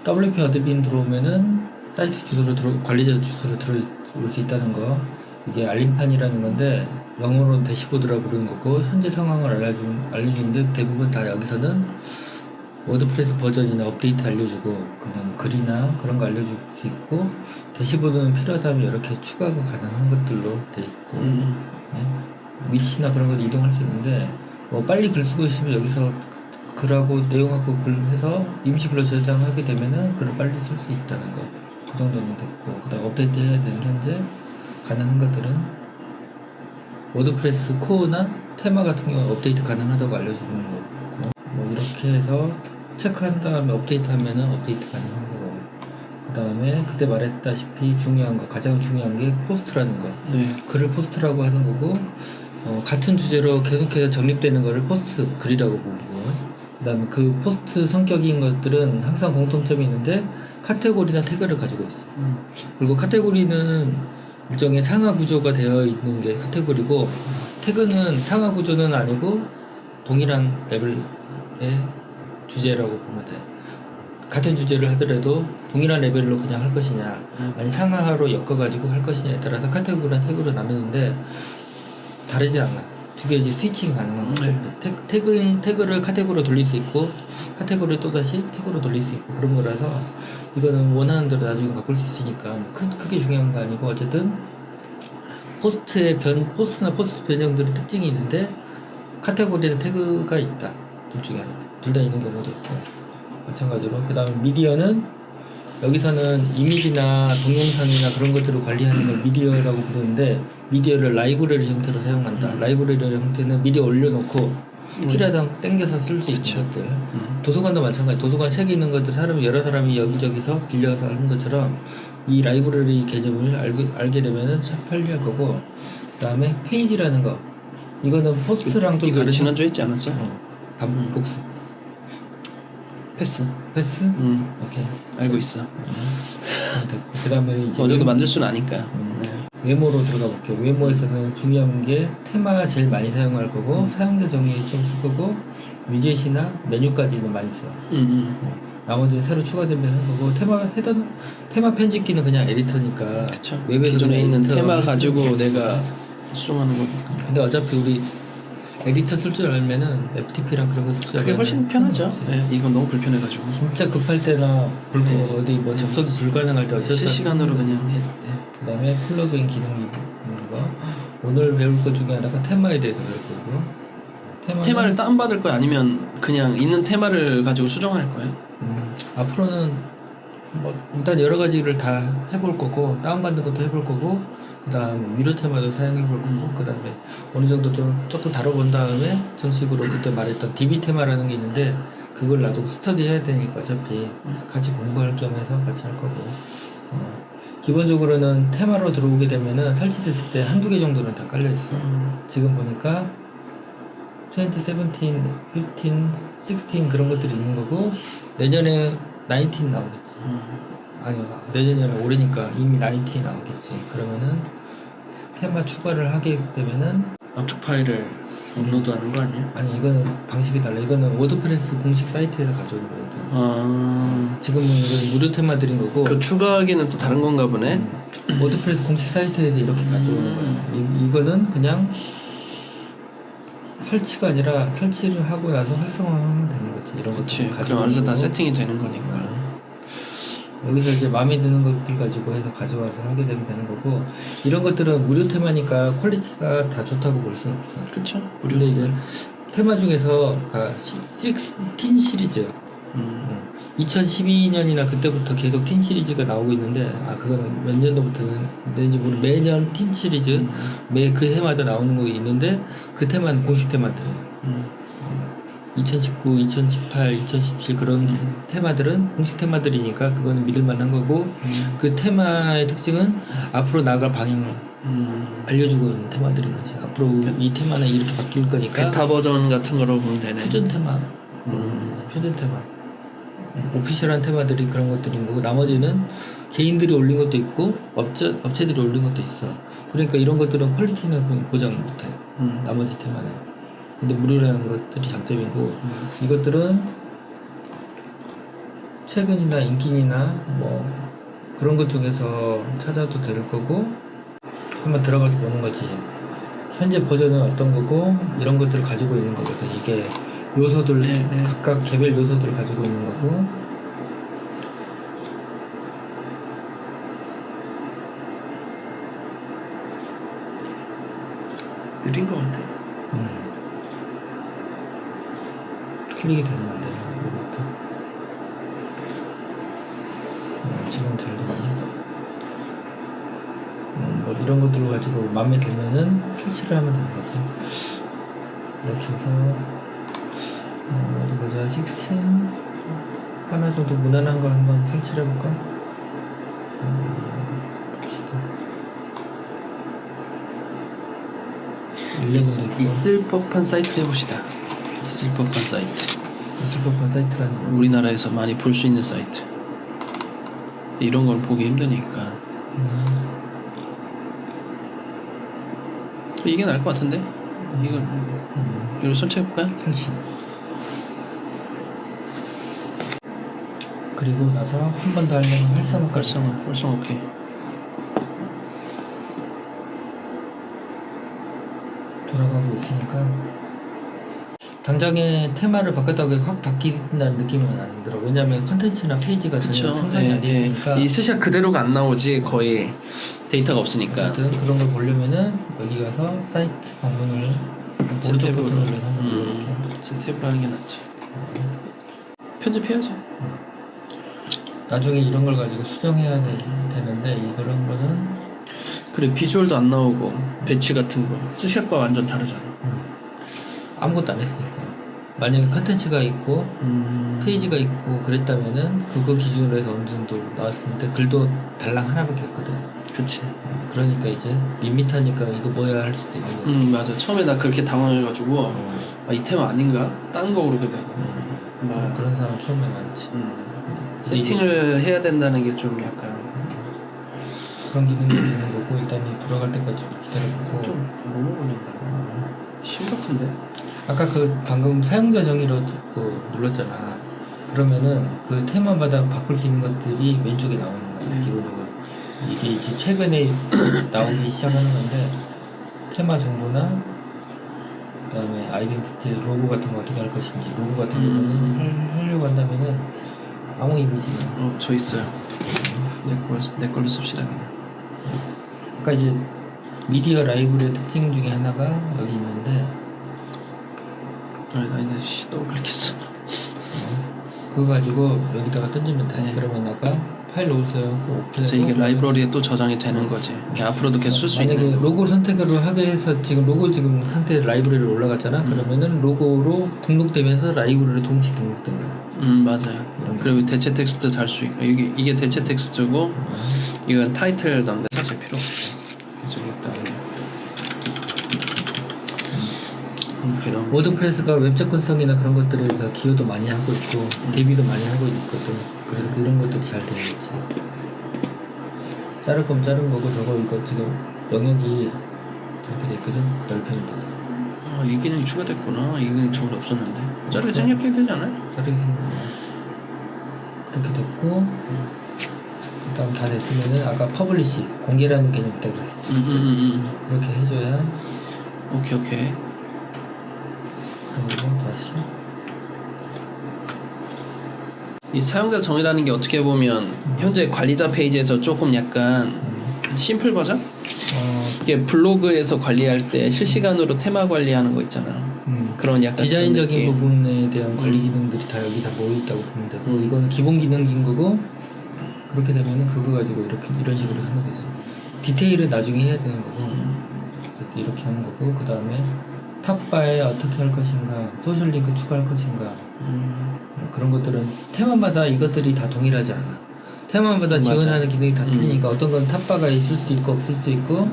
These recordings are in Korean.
WP 어드민 들어오면은 사이트 주소로 관리자 주소로 들어올 수 있다는 거. 이게 알림판이라는 건데 영어로는 대시보드라고 부르는 거고 현재 상황을 알려주는데 대부분 다 여기서는 워드프레스 버전이나 업데이트 알려주고 그다음 글이나 그런 거 알려줄 수 있고 대시보드는 필요하다면 이렇게 추가가 가능한 것들로 돼 있고 네? 위치나 그런 것도 이동할 수 있는데 뭐 빨리 글 쓰고 있으면 여기서 글하고 내용하고 글 해서 임시글로 저장하게 되면은 글을 빨리 쓸 수 있다는 거. 그 정도는 됐고 그다음 업데이트 해야 되는 현재 가능한 것들은 워드프레스 코어나 테마 같은 경우 업데이트 가능하다고 알려주는 거고 뭐 이렇게 해서 체크한 다음에 업데이트 하면은 업데이트 가능한 거고 그 다음에 그때 말했다시피 중요한 거 가장 중요한 게 포스트라는 거. 네. 글을 포스트라고 하는 거고 같은 주제로 계속해서 정립되는 거를 포스트 글이라고 부르고 그 다음에 그 포스트 성격인 것들은 항상 공통점이 있는데 카테고리나 태그를 가지고 있어. 그리고 카테고리는 일종의 상하 구조가 되어 있는 게 카테고리고 태그는 상하 구조는 아니고 동일한 레벨의 주제라고 보면 돼. 같은 주제를 하더라도 동일한 레벨로 그냥 할 것이냐 아니 상하로 엮어가지고 할 것이냐에 따라서 카테고리나 태그로 나누는데 다르지 않아. 두 개지 스위칭 가능한 거죠. 태그를 카테고리로 돌릴 수 있고 카테고리를 또다시 태그로 돌릴 수 있고 그런 거라서 이거는 원하는 대로 나중에 바꿀 수 있으니까 크게 중요한 거 아니고 어쨌든 포스트나 포스트 변형들의 특징이 있는데 카테고리나 태그가 있다. 둘 중에 하나. 둘 다 있는 경우도 있고 마찬가지로 그 다음에 미디어는 여기서는 이미지나 동영상이나 그런 것들을 관리하는 걸 미디어라고 부르는데 미디어를 라이브러리 형태로 사용한다. 라이브러리 형태는 미디어 올려놓고 필요하다면 땡겨서 쓸 수 있는 것들. 도서관도 마찬가지. 도서관 책이 있는 것들 여러 사람이 여기저기서 빌려서 하는 것처럼 이 라이브러리 개념을 알게 되면은 참 편리할 거고 그 다음에 페이지라는 거. 이거는 포스트랑 좀 이거 다른 지난주에 했지 않았어? 반복 복습. 패스. 오케이. 알고 있어. 됐고 그 다음에 이제 어느 정도 만들 수는 아니까. 네. 외모로 들어가 볼게요. 외모에서는 중요한 게 테마 제일 많이 사용할 거고 사용자 정의 좀 쓸 거고 위젯이나 메뉴까지는 많이 써. 나머지는 새로 추가되면 하는 거고 테마 편집기는 그냥 에디터니까. 그쵸. 웹에서 기존에 있는 에디터 테마 가지고 내가 수정하는 거니까. 근데 어차피 우리 에디터 쓸 줄 알면은 FTP랑 그런 거 쓸 줄 알면 그게 훨씬 편하죠. 네, 이건 너무 불편해가지고. 진짜 급할 때나 어디 뭐 접속이 불가능할 때 어쩔 수 없이 실시간으로 그냥 해. 네. 그 다음에 플러그인 기능이 있는 거. 오늘 배울 것 중에 하나가 테마에 대해서 배울 거고 테마를 다운받을 거야? 아니면 그냥 있는 테마를 가지고 수정할 거야? 앞으로는 뭐 일단 여러 가지를 다 해볼 거고 다운받는 것도 해볼 거고 그 다음 유료 테마도 사용해 볼 거고 그 다음에 어느 정도 조금 다뤄본 다음에 정식으로 그때 말했던 DB 테마라는 게 있는데 그걸 나도 스터디 해야 되니까 어차피 같이 공부할 겸해서 같이 할 거고 기본적으로는 테마로 들어오게 되면은 설치됐을 때 한두 개 정도는 다 깔려 있어. 지금 보니까 20, 17, 15, 16 그런 것들이 있는 거고 내년에 19 나오겠지. 아니요, 내년이 아니라 올해니까 이미 19 나오겠지. 그러면은 테마 추가를 하게 되면은 압축 파일을 업로드하는 거 아니야? 아니 이거는 방식이 달라. 이거는 워드프레스 공식 사이트에서 가져오는 거거든. 지금은 이건 무료 테마들인 거고 그 추가하기는 또 다른 건가 보네. 워드프레스 공식 사이트에서 이렇게 가져오는 거야. 이거는 그냥 설치가 아니라 설치를 하고 나서 활성화하면 되는 거지. 이런 것들 가지고. 그럼 알아서 다 세팅이 되는 거니까. 여기서 이제 마음에 드는 것들 가지고 해서 가져와서 하게 되면 되는 거고 이런 것들은 무료 테마니까 퀄리티가 다 좋다고 볼 수는 없어. 그렇죠. 근데 이제 테마 중에서 16 시리즈 2012년이나 그때부터 계속 틴 시리즈가 나오고 있는데 그거는 몇 년도부터는 모르 매년 틴 시리즈 매 그 해마다 나오는 거 있는데 그 테마는 공식 테마들이에요. 2019, 2018, 2017 그런 테마들은 공식 테마들이니까 그거는 믿을만한 거고 그 테마의 특징은 앞으로 나아갈 방향을 알려주고 있는 테마들인 거지. 앞으로 이 테마는 이렇게 바뀔 거니까 베타 버전 같은 거로 보면 되네. 표준 테마, 표준 테마, 오피셜한 테마들이 그런 것들인 거고 나머지는 개인들이 올린 것도 있고 업체들이 올린 것도 있어. 그러니까 이런 것들은 퀄리티는 보장 못해. 나머지 테마는. 근데 무료라는 것들이 장점이고 이것들은 최근이나 인기나 뭐 그런 것 중에서 찾아도 될 거고 한번 들어가서 보는 거지. 현재 버전은 어떤 거고 이런 것들을 가지고 있는 거거든. 이게 요소들 네. 각각 개별 요소들을 가지고 있는 거고. 느린 것 같아. 클릭이 되는 건데 모르겠다. 지금 잘 되네. 뭐 이런 것들을 가지고 마음에 들면은 설치를 하면 되는 거지. 이렇게 해서 어디 보자. 16 하나 정도 무난한 거 한번 설치를 해볼까? 봅시다. 있을 법한 사이트 해봅시다. 있을 법한 사이트. 있을 법한 사이트라는 거. 우리나라에서 많이 볼 수 있는 사이트. 이런 걸 보기 힘드니까 이게 나을 것 같은데? 이걸 설치해볼까요? 설치. 그리고 나서 한 번 더 하려면 활성화까지. 활성화 오케이. 돌아가고 있으니까 당장에 테마를 바꿨다고 확 바뀐다는 느낌은 안 들어. 왜냐면 컨텐츠나 페이지가 전혀 생성이 안 돼 있으니까. 이 스샷 그대로가 안 나오지. 거의 데이터가 없으니까. 어쨌든 그런 걸 보려면은 여기 가서 사이트 방문을 오른쪽 버튼을 눌러서 한번 이렇게 세트앱을 하는 게 낫지. 편집해야죠. 나중에 이런 걸 가지고 수정해야 되는데 이런 거는 그래, 비주얼도 안 나오고 배치 같은 거 스샷과 완전 다르잖아. 아무것도 안 했으니까. 만약에 컨텐츠가 있고 페이지가 있고 그랬다면은 그거 기준으로 해서 어느 정도 나왔을 때 글도 달랑 하나밖에 없거든. 그렇지. 그러니까 이제 밋밋하니까 이거 뭐야 할 수도 있는 거. 맞아. 처음에 나 그렇게 당황해가지고 이 테마 아닌가? 다른 거 고르거든. 그런 사람 처음에 많지. 세팅을 해야 된다는 게 좀 약간 그런 기능이 있는 거고 일단 돌아갈 때까지 기다려보고. 좀 너무 걸린다. 심각한데? 아까 그 방금 사용자 정의로 눌렀잖아. 그러면은 그 테마마다 바꿀 수 있는 것들이 왼쪽에 나오는 거야. 기본적으로 이게 이제 최근에 나오기 시작하는 건데 테마 정보나 그다음에 아이덴티티 로고 같은 거 어떻게 할 것인지 로고 같은 경우는 하려고 한다면은 아무 이미지나 저 있어요. 내 걸로 씁시다 그냥. 아까 이제 미디어 라이브러리의 특징 중에 하나가 여기 있는데 아니 더블 클릭했어. 그거 가지고 여기다가 던지면 돼. 그러면 아까 파일 오세요. 그래서 이게 라이브러리에 또 저장이 되는 거지. 앞으로도 계속 쓸 수 있는. 만약에 로고 선택을 하게 해서 지금 로고 지금 상태 라이브러리로 올라갔잖아. 그러면은 로고로 등록되면서 라이브러리 동시 등록된 거야. 맞아요. 그리고 대체 텍스트 달 수 있고 이게 대체 텍스트고 이건 타이틀 넣는데 사실 필요 없어. 계속 있다. 워드프레스가 웹 접근성이나 그런 것들에 대해서 기여도 많이 하고 있고 대비도 많이 하고 있거든. 그래서 그런 것들이 잘 되어 있지. 자를 거면 자른 거고 저거 이거 지금 영역이 이렇게 돼 있거든. 넓혀면 되지. 이 기능이 추가됐구나. 이 기능이 저번에 없었는데. 자르게 생략해야 되지 않아요? 자르게 생각나. 그렇게 됐고 그다음 다 됐으면은 아까 퍼블리시 공개라는 개념이 있다고 그랬었지. 그렇게 해줘야. 오케이. 그리고 다시 이 사용자 정의라는 게 어떻게 보면 현재 관리자 페이지에서 조금 약간 심플 버전? 이게 블로그에서 관리할 때 실시간으로 테마 관리하는 거 있잖아. 그런 약간 디자인적인 부분에 대한 관리 기능들이 다 여기 다 모여 있다고 보면 되고 이거는 기본 기능인 거고 그렇게 되면은 그거 가지고 이런 식으로 하는 거지. 디테일은 나중에 해야 되는 거고 이렇게 하는 거고 그 다음에 탑바에 어떻게 할 것인가, 소셜 링크 추가할 것인가 그런 것들은 테마마다 이것들이 다 동일하지 않아. 테마마다 지원하는 기능이 다 틀리니까 어떤 건 탑바가 있을 수도 있고 없을 수도 있고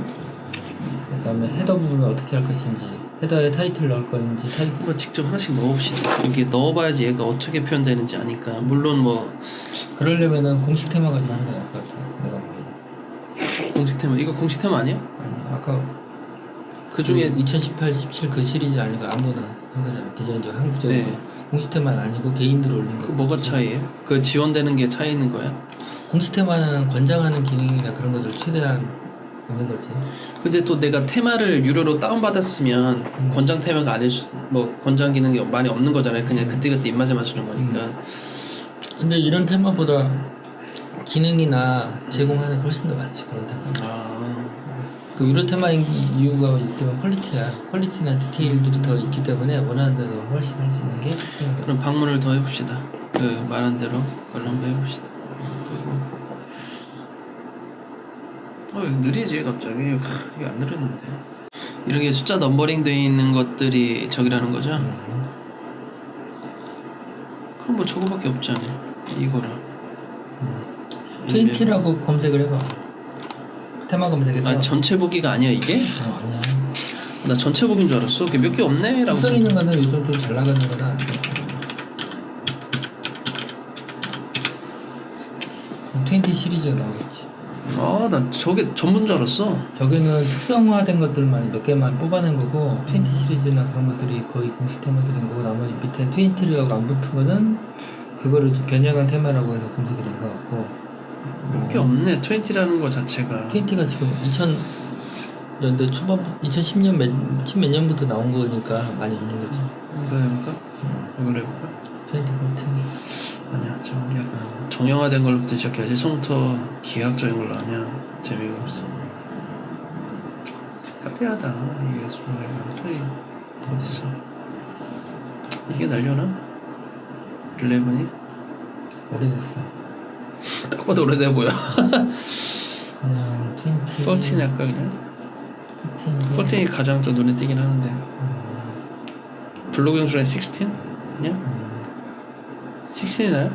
그 다음에 헤더 부분을 어떻게 할 것인지 헤더에 타이틀 넣을 건지 한번 직접 하나씩 넣어봅시다. 이게 넣어봐야지 얘가 어떻게 표현되는지 아니까. 물론 뭐 그러려면은 공식 테마 가지고 하는 게 나을 것 같아. 내가 보기엔. 공식 테마 이거 공식 테마 아니야? 아니 아까 그 중에 2018, 17 그 시리즈 아니까 아무나 한 거잖아. 디자인적 한국적인 네. 거. 공식 테마는 아니고 개인들로 올린 거. 그 뭐가 차이예요? 그 지원되는 게 차이 있는 거야? 공식 테마는 권장하는 기능이나 그런 것들 최대한 있는 거지. 근데 또 내가 테마를 유료로 다운받았으면 권장 테마가 아닐 수, 뭐 권장 기능이 많이 없는 거잖아요. 그냥 그때그때 입맛에 맞추는 거니까. 근데 이런 테마보다 기능이나 제공하는 게 훨씬 더 많지 그런 테마. 아, 그 유료 테마인 이유가 있으면 퀄리티야. 퀄리티나 디테일들이 더 있기 때문에 원하는 대로 훨씬 할 수 있는 게 특징인 거지. 그럼 방문을 더 해봅시다. 그 말한 대로 그걸 한번 해봅시다. 이거 느리지 갑자기. 이게 안 느렸는데. 이런 게 숫자 넘버링 돼 있는 것들이 저기라는 거죠? 그럼 뭐 저거밖에 없잖아. 이거라. 20라고 검색을 해봐. 테마 검색에서. 아 전체 보기가 아니야 이게? 아니야. 나 전체 보기인 줄 알았어. 그게 몇 개 없네? 라고. 특성 있는 거는 요즘 좀 잘 나가는 거다. 20 시리즈가 나오겠지. 아, 나 저게 전부인 줄 알았어. 저기는 특성화된 것들만 몇 개만 뽑아낸 거고 20 시리즈나 그런 것들이 거의 공식 테마들인 거고 나머지 밑에 20가 안 붙은 거는 그거를 좀 변형한 테마라고 해서 검색이 된 것 같고 몇 개 없네. 20라는 거 자체가. 20가 지금 2000년대 초반 2010년 몇 년부터 나온 거니까 많이 없는 거지. 이거 해볼까? 이걸로 해볼까? 20 버튼. 아니야, 좀 약간 정형화된 걸로부터 시작해야지. 처음부터 기하학적인 걸로 하면 재미가 없어. 특가리하다. 이게 정말 어딨어? 이게 날려나? 11이? 오래됐어. 딱 봐도 오래돼 보여. 그냥 20. 14 약간 그냥. 14이 가장 또 눈에 띄긴 하는데. 블로그 영수라인 16? 아니야? 16이나요?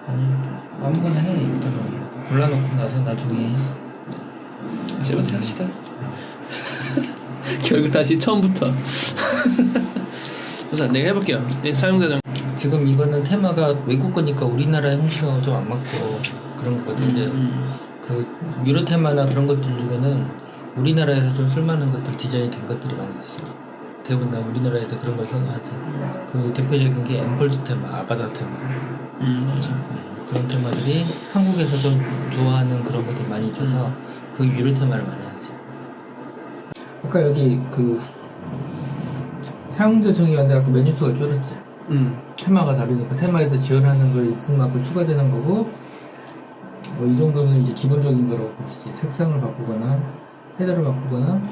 아니 아무거나 해. 일단은 골라놓고 나서 나중에 17 합시다. 결국 다시 처음부터. 우선 내가 해볼게요. 사용자 정. 지금 이거는 테마가 외국 거니까 우리나라 형식하고 좀 안 맞고 그런 거거든. 이제 그 유로 테마나 그런 것들 중에는 우리나라에서 좀 쓸만한 것들 디자인이 된 것들이 많이 있어. 대부분 다 우리나라에서 그런 걸 선호하지. 그 대표적인 게 엠폴드 테마, 아바타 테마. 맞아. 그런 테마들이 한국에서 좀 좋아하는 그런 것들 많이 있어서 그 유로 테마를 많이 하지. 아까 여기 그 사용자 정의였는데 아까 메뉴 수가 줄었지. 테마가 다르니까 테마에서 지원하는 걸 있을 만큼 추가되는 거고 뭐 이 정도는 이제 기본적인 거라고 보시지. 색상을 바꾸거나 헤더를 바꾸거나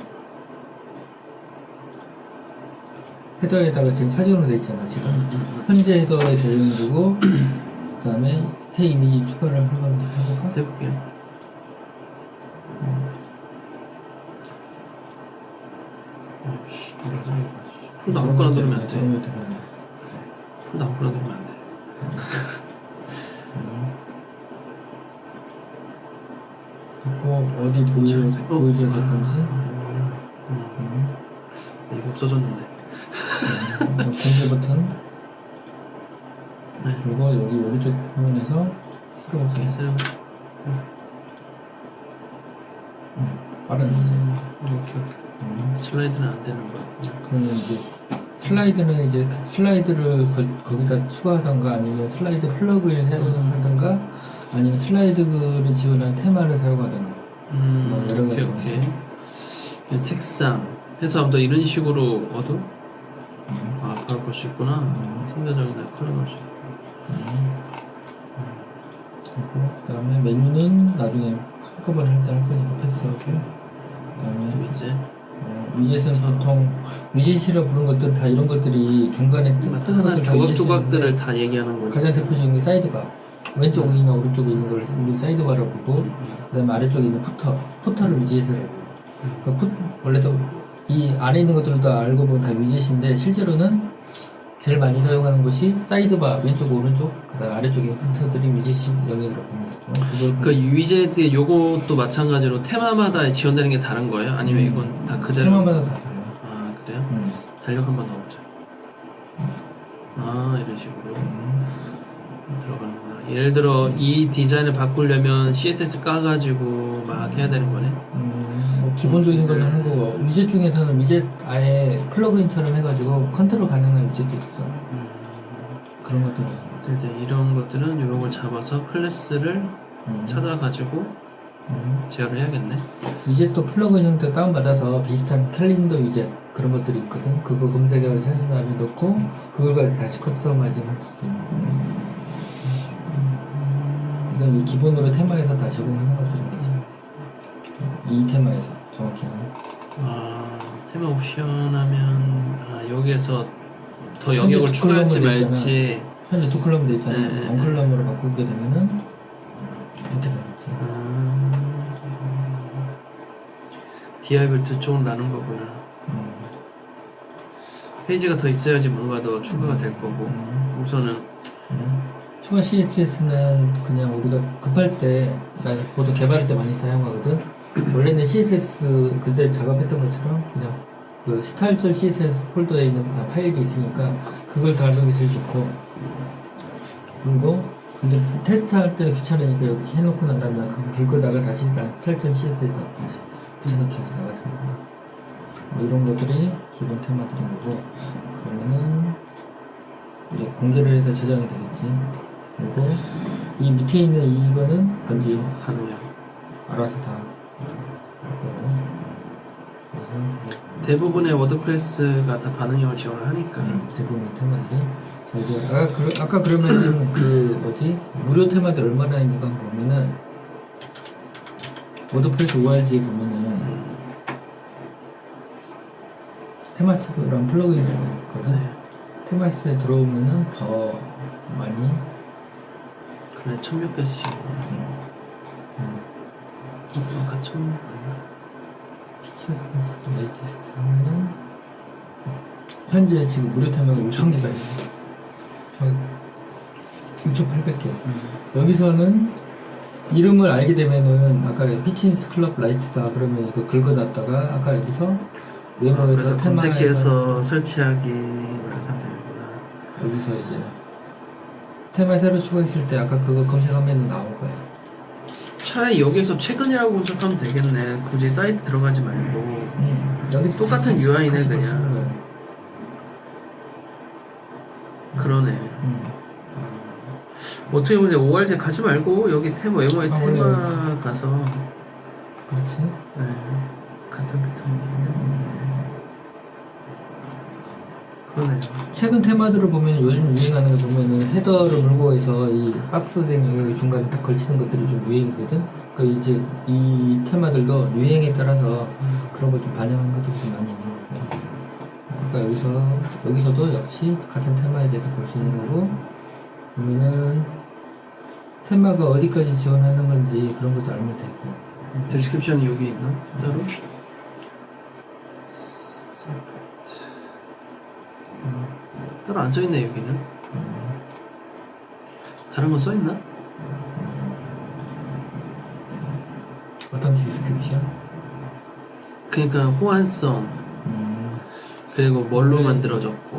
헤더에다가 지금 사진으로 돼 있잖아 지금. 현재 헤더에 대응되고 그 다음에 새 이미지 추가를 한번 해볼까? 해볼게요. 나 아무거나 누르면 안 돼. 나 아무거나 누르면 안 돼. 어디 보여줘야 될 건지. 이거 없어졌는데. 공개 버튼. 네. 그리고 여기 오른쪽 화면에서 들어오세요. 빠르네 이제. 오케이. 슬라이드는 안 되는 거야. 그러면 이제 슬라이드는 이제 슬라이드를 거기다 추가하던가 아니면 슬라이드 플러그를 사용하던가 아니면 슬라이드를 지원한 테마를 사용하던가. 뭐 여러 가지 오케이. 색상 해서 한번 이런 식으로 얻어? 아 바로 볼 수 있구나. 상대적인 컬러 볼 수 있고. 그리고 그 다음에 메뉴는 나중에 한꺼번에 일단 할 거니까 패스하고. 그 다음에 위젯. 위젯은 보통 위젯이라고 부른 것들 다 이런 것들이 중간에 뜨는 것들 다 조각조각들을 다 얘기하는 거지. 가장 대표적인 게 사이드바. 왼쪽이나 오른쪽에 있는 걸 우리 사이드바라고 보고 그 다음에 아래쪽에 있는 푸터를 위젯이라고. 그러니까 원래도 이 안에 있는 것들도 알고 보면 다 위젯인데 실제로는 제일 많이 사용하는 것이 사이드바 왼쪽 오른쪽 그다음 아래쪽에 푸터들이 위젯이 영역이라고 봅니다. 그 위젯 요것도 마찬가지로 테마마다 지원되는 게 다른 거예요? 아니면 이건 다 그대로? 테마마다 다 달라. 아 그래요? 달력 한번 넣어보자. 아 이런 식으로 들어가는구나. 예를 들어 이 디자인을 바꾸려면 CSS 까가지고 막 해야 되는 거네. 뭐 기본적인 걸로 하는 거고 위젯 중에서는 위젯 아예 플러그인처럼 해가지고 컨트롤 가능한 위젯도 있어. 그런 것들은 이제 이런 것들은 이런 걸 잡아서 클래스를 찾아가지고 제어를 해야겠네. 위젯도 플러그인 형태 다운받아서 비슷한 캘린더 위젯 그런 것들이 있거든. 그거 검색해서 찾은 다음에 넣고 그걸 가지고 다시 커스터마이징 할 수도 있는 거야. 이건 이 기본으로 테마에서 다 제공하는 것들인 거지. 이 테마에서 정확히는. 테마 옵션 하면 여기에서 더 영역을 두 추가할지 컬럼으로 돼 말지. 현재 두 컬럼이 돼 있잖아. 네. 원 컬럼으로 바꾸게 되면은 이렇게 되겠지. 디아이블 두 쪽으로 나눈 거구나. 페이지가 더 있어야지 뭔가 더 추가가 될 거고. 우선은 추가 CSS는 그냥 우리가 급할 때, 나 보통 개발할 때 많이 사용하거든. 원래는 CSS 그때 작업했던 것처럼 그냥 그 스타일절 CSS 폴더에 있는 파일이 있으니까 그걸 달는 게 제일 좋고. 그리고 근데 테스트할 때는 귀찮으니까 여기 해놓고 난 다음에 그거 긁어다가 다시 난 스타일절 CSS에다 다시 붙여넣기 해서 나가는 거야. 뭐 이런 것들이 기본 테마들인 거고. 그러면은 이제 공개를 해서 저장이 되겠지. 그리고 이 밑에 있는 이거는 반지 가능해요. 알아서 다 하고. 그래서 대부분의 워드프레스가 다 반응형을 지원을 하니까. 대부분 테마들이. 자 이제 아까 그러면은 그 뭐지 무료 테마들 얼마나 있는가 보면은 워드프레스 ORG에 보면은 테마스랑 플러그인스가 있거든. 테마스에 들어오면은 더 많이 그래 1000몇 개씩 아까 1000 피처 레이티스트 하면은 현재 지금 무료 테마가 6,000개가 있어. 6,800개. 여기서는 이름을 알게 되면은 아까 피치인스 클럽 라이트다 그러면 이거 긁어놨다가 아까 여기서 웨모에서 검색해서 설치하기 하면 되는구나. 여기서 이제 테마 새로 추가했을 때 아까 그거 검색하면 나올 거야. 차라리 여기서 최근이라고 검색하면 되겠네. 굳이 사이트 들어가지 말고. 여기 똑같은 UI네 그냥. 그러네. 어떻게 보면 ORG 가지 말고 여기 테마 웨모에 테마 가서. 그렇지. 네. 같은 패턴이네. 그러네요. 최근 테마들을 보면 요즘 유행하는 거 보면은 헤더를 물고 해서 이 박스된 영역이 중간에 딱 걸치는 것들이 좀 유행이거든. 그러니까 이제 이 테마들도 유행에 따라서 그런 걸 좀 반영하는 것들이 좀 많이 있는 거고. 그러니까 여기서도 역시 같은 테마에 대해서 볼 수 있는 거고, 보면은 테마가 어디까지 지원하는 건지 그런 것도 알면 되고. 디스크립션이 여기 있나? 따로? 따로 안 써있네 여기는. 다른 거 써있나? 어떤 디스크립션? 그러니까 호환성 그리고 뭘로 만들어졌고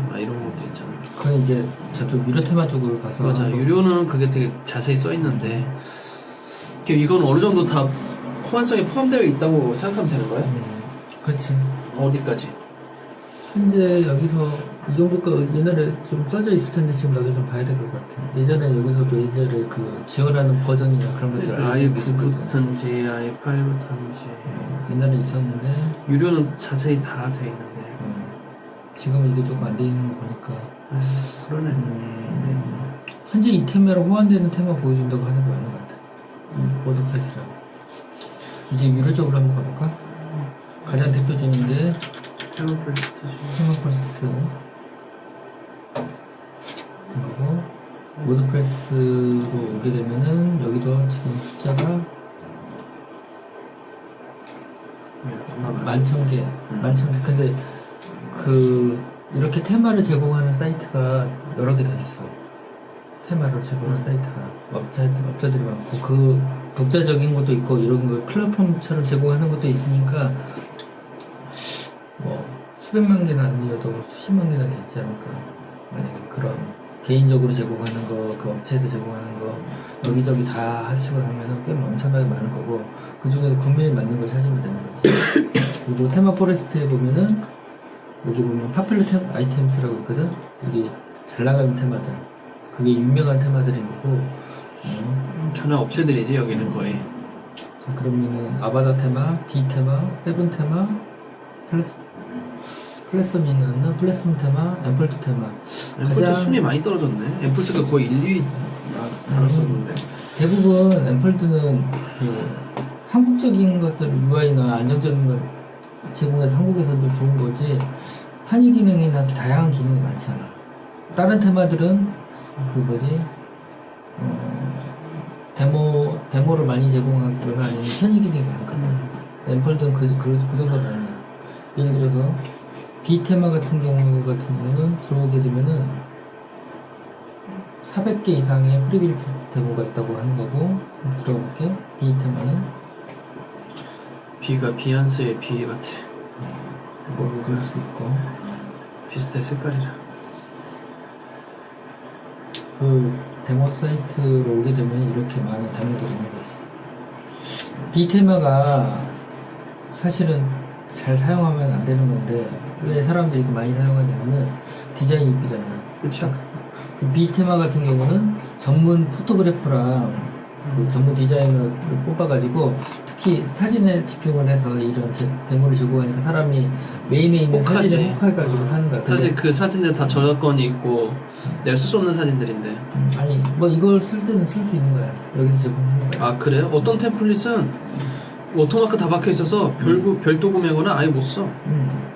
막 이런 것도 있잖아. 그건 이제 저쪽 유료 테마 쪽으로 가서 맞아. 유료는 그게 되게 자세히 써있는데 이건 어느 정도 다 호환성이 포함되어 있다고 생각하면 되는 거야? 그렇지. 어디까지? 현재 여기서 이 정도가 옛날에 좀 써져 있을 텐데 지금 나도 좀 봐야 될 것 같아. 예전에 여기서도 옛날에 그 지원하는 버전이나 그런 것들 아예 9부터인지 아예 8부터인지 옛날에 있었는데 유료는 자세히 다 돼 있는데 지금은 이게 조금 안 돼 있는 거 보니까 그러네. 현재 이 테마로 호환되는 테마 보여준다고 하는 거 맞는 것 같아. 이 워드프레스랑 이제 유료 쪽으로 한번 가볼까? 가장 대표적인 게 테마프레스트 그리고 워드프레스로 오게 되면은 여기도 지금 숫자가 11,000개, 11,000개. 근데 그 이렇게 테마를 제공하는 사이트가 여러 개 다 있어. 테마를 제공하는 사이트가 업자들이 많고 그 독자적인 것도 있고 이런 거 플랫폼처럼 제공하는 것도 있으니까 뭐 수백만 개는 아니어도 수십만 개는 되지 않을까. 만약에 그런 개인적으로 제공하는 거, 그 업체에서 제공하는 거 여기저기 다 합치고 하면은 꽤 엄청나게 많을 거고 그 중에서 구매에 맞는 걸 찾으면 되는 거지. 그리고 테마 포레스트에 보면은 여기 보면 파퓰러 아이템스라고 있거든. 여기 잘 나가는 테마들, 그게 유명한 테마들인 거고. 전혀 업체들이지 여기는 거의. 자, 그러면은 아바다 테마, B 테마, 세븐 테마, 플래썸이는 플래썸 테마, 앰플트 테마. 앰플트 순위 많이 떨어졌네. 앰플트가 거의 1, 2위 달았었는데. 대부분 앰플트는 그 한국적인 것들 UI나 안정적인 것 제공해서 한국에서도 좋은 거지 편의 기능이나 다양한 기능이 많지 않아. 다른 테마들은 그 뭐지 데모를 많이 제공하거나 아니면 편의 기능이 많거든. 앰플트는 그 정도는 아니야. 예를 들어서 B 테마 같은 경우는 들어오게 되면은 400개 이상의 프리빌트 데모가 있다고 하는 거고. 들어볼게. B 테마는 B가 비욘스의 B 같아. 뭐 그럴 수도 있고. 비슷해 색깔이랑. 그 데모 사이트로 오게 되면 이렇게 많은 데모들이 있는 거지. B 테마가 사실은 잘 사용하면 안 되는 건데 왜 사람들이 이렇게 많이 사용하냐면은 디자인이 이쁘잖아. 그렇죠. 그 B 테마 같은 경우는 전문 포토그래퍼랑 그 전문 디자이너를 뽑아가지고 특히 사진에 집중을 해서 이런 데모를 제공하니까 사람이 메인에 있는 혹하지. 사진을 혹해가지고 사는 거야. 사실 그 사진들 다 저작권이 있고 내가 쓸 수 없는 사진들인데. 아니 뭐 이걸 쓸 때는 쓸 수 있는 거야. 여기서 제공하는 거야. 아 그래요? 어떤 템플릿은 워터마크 다 박혀 있어서 별도 구매거나 아예 못 써.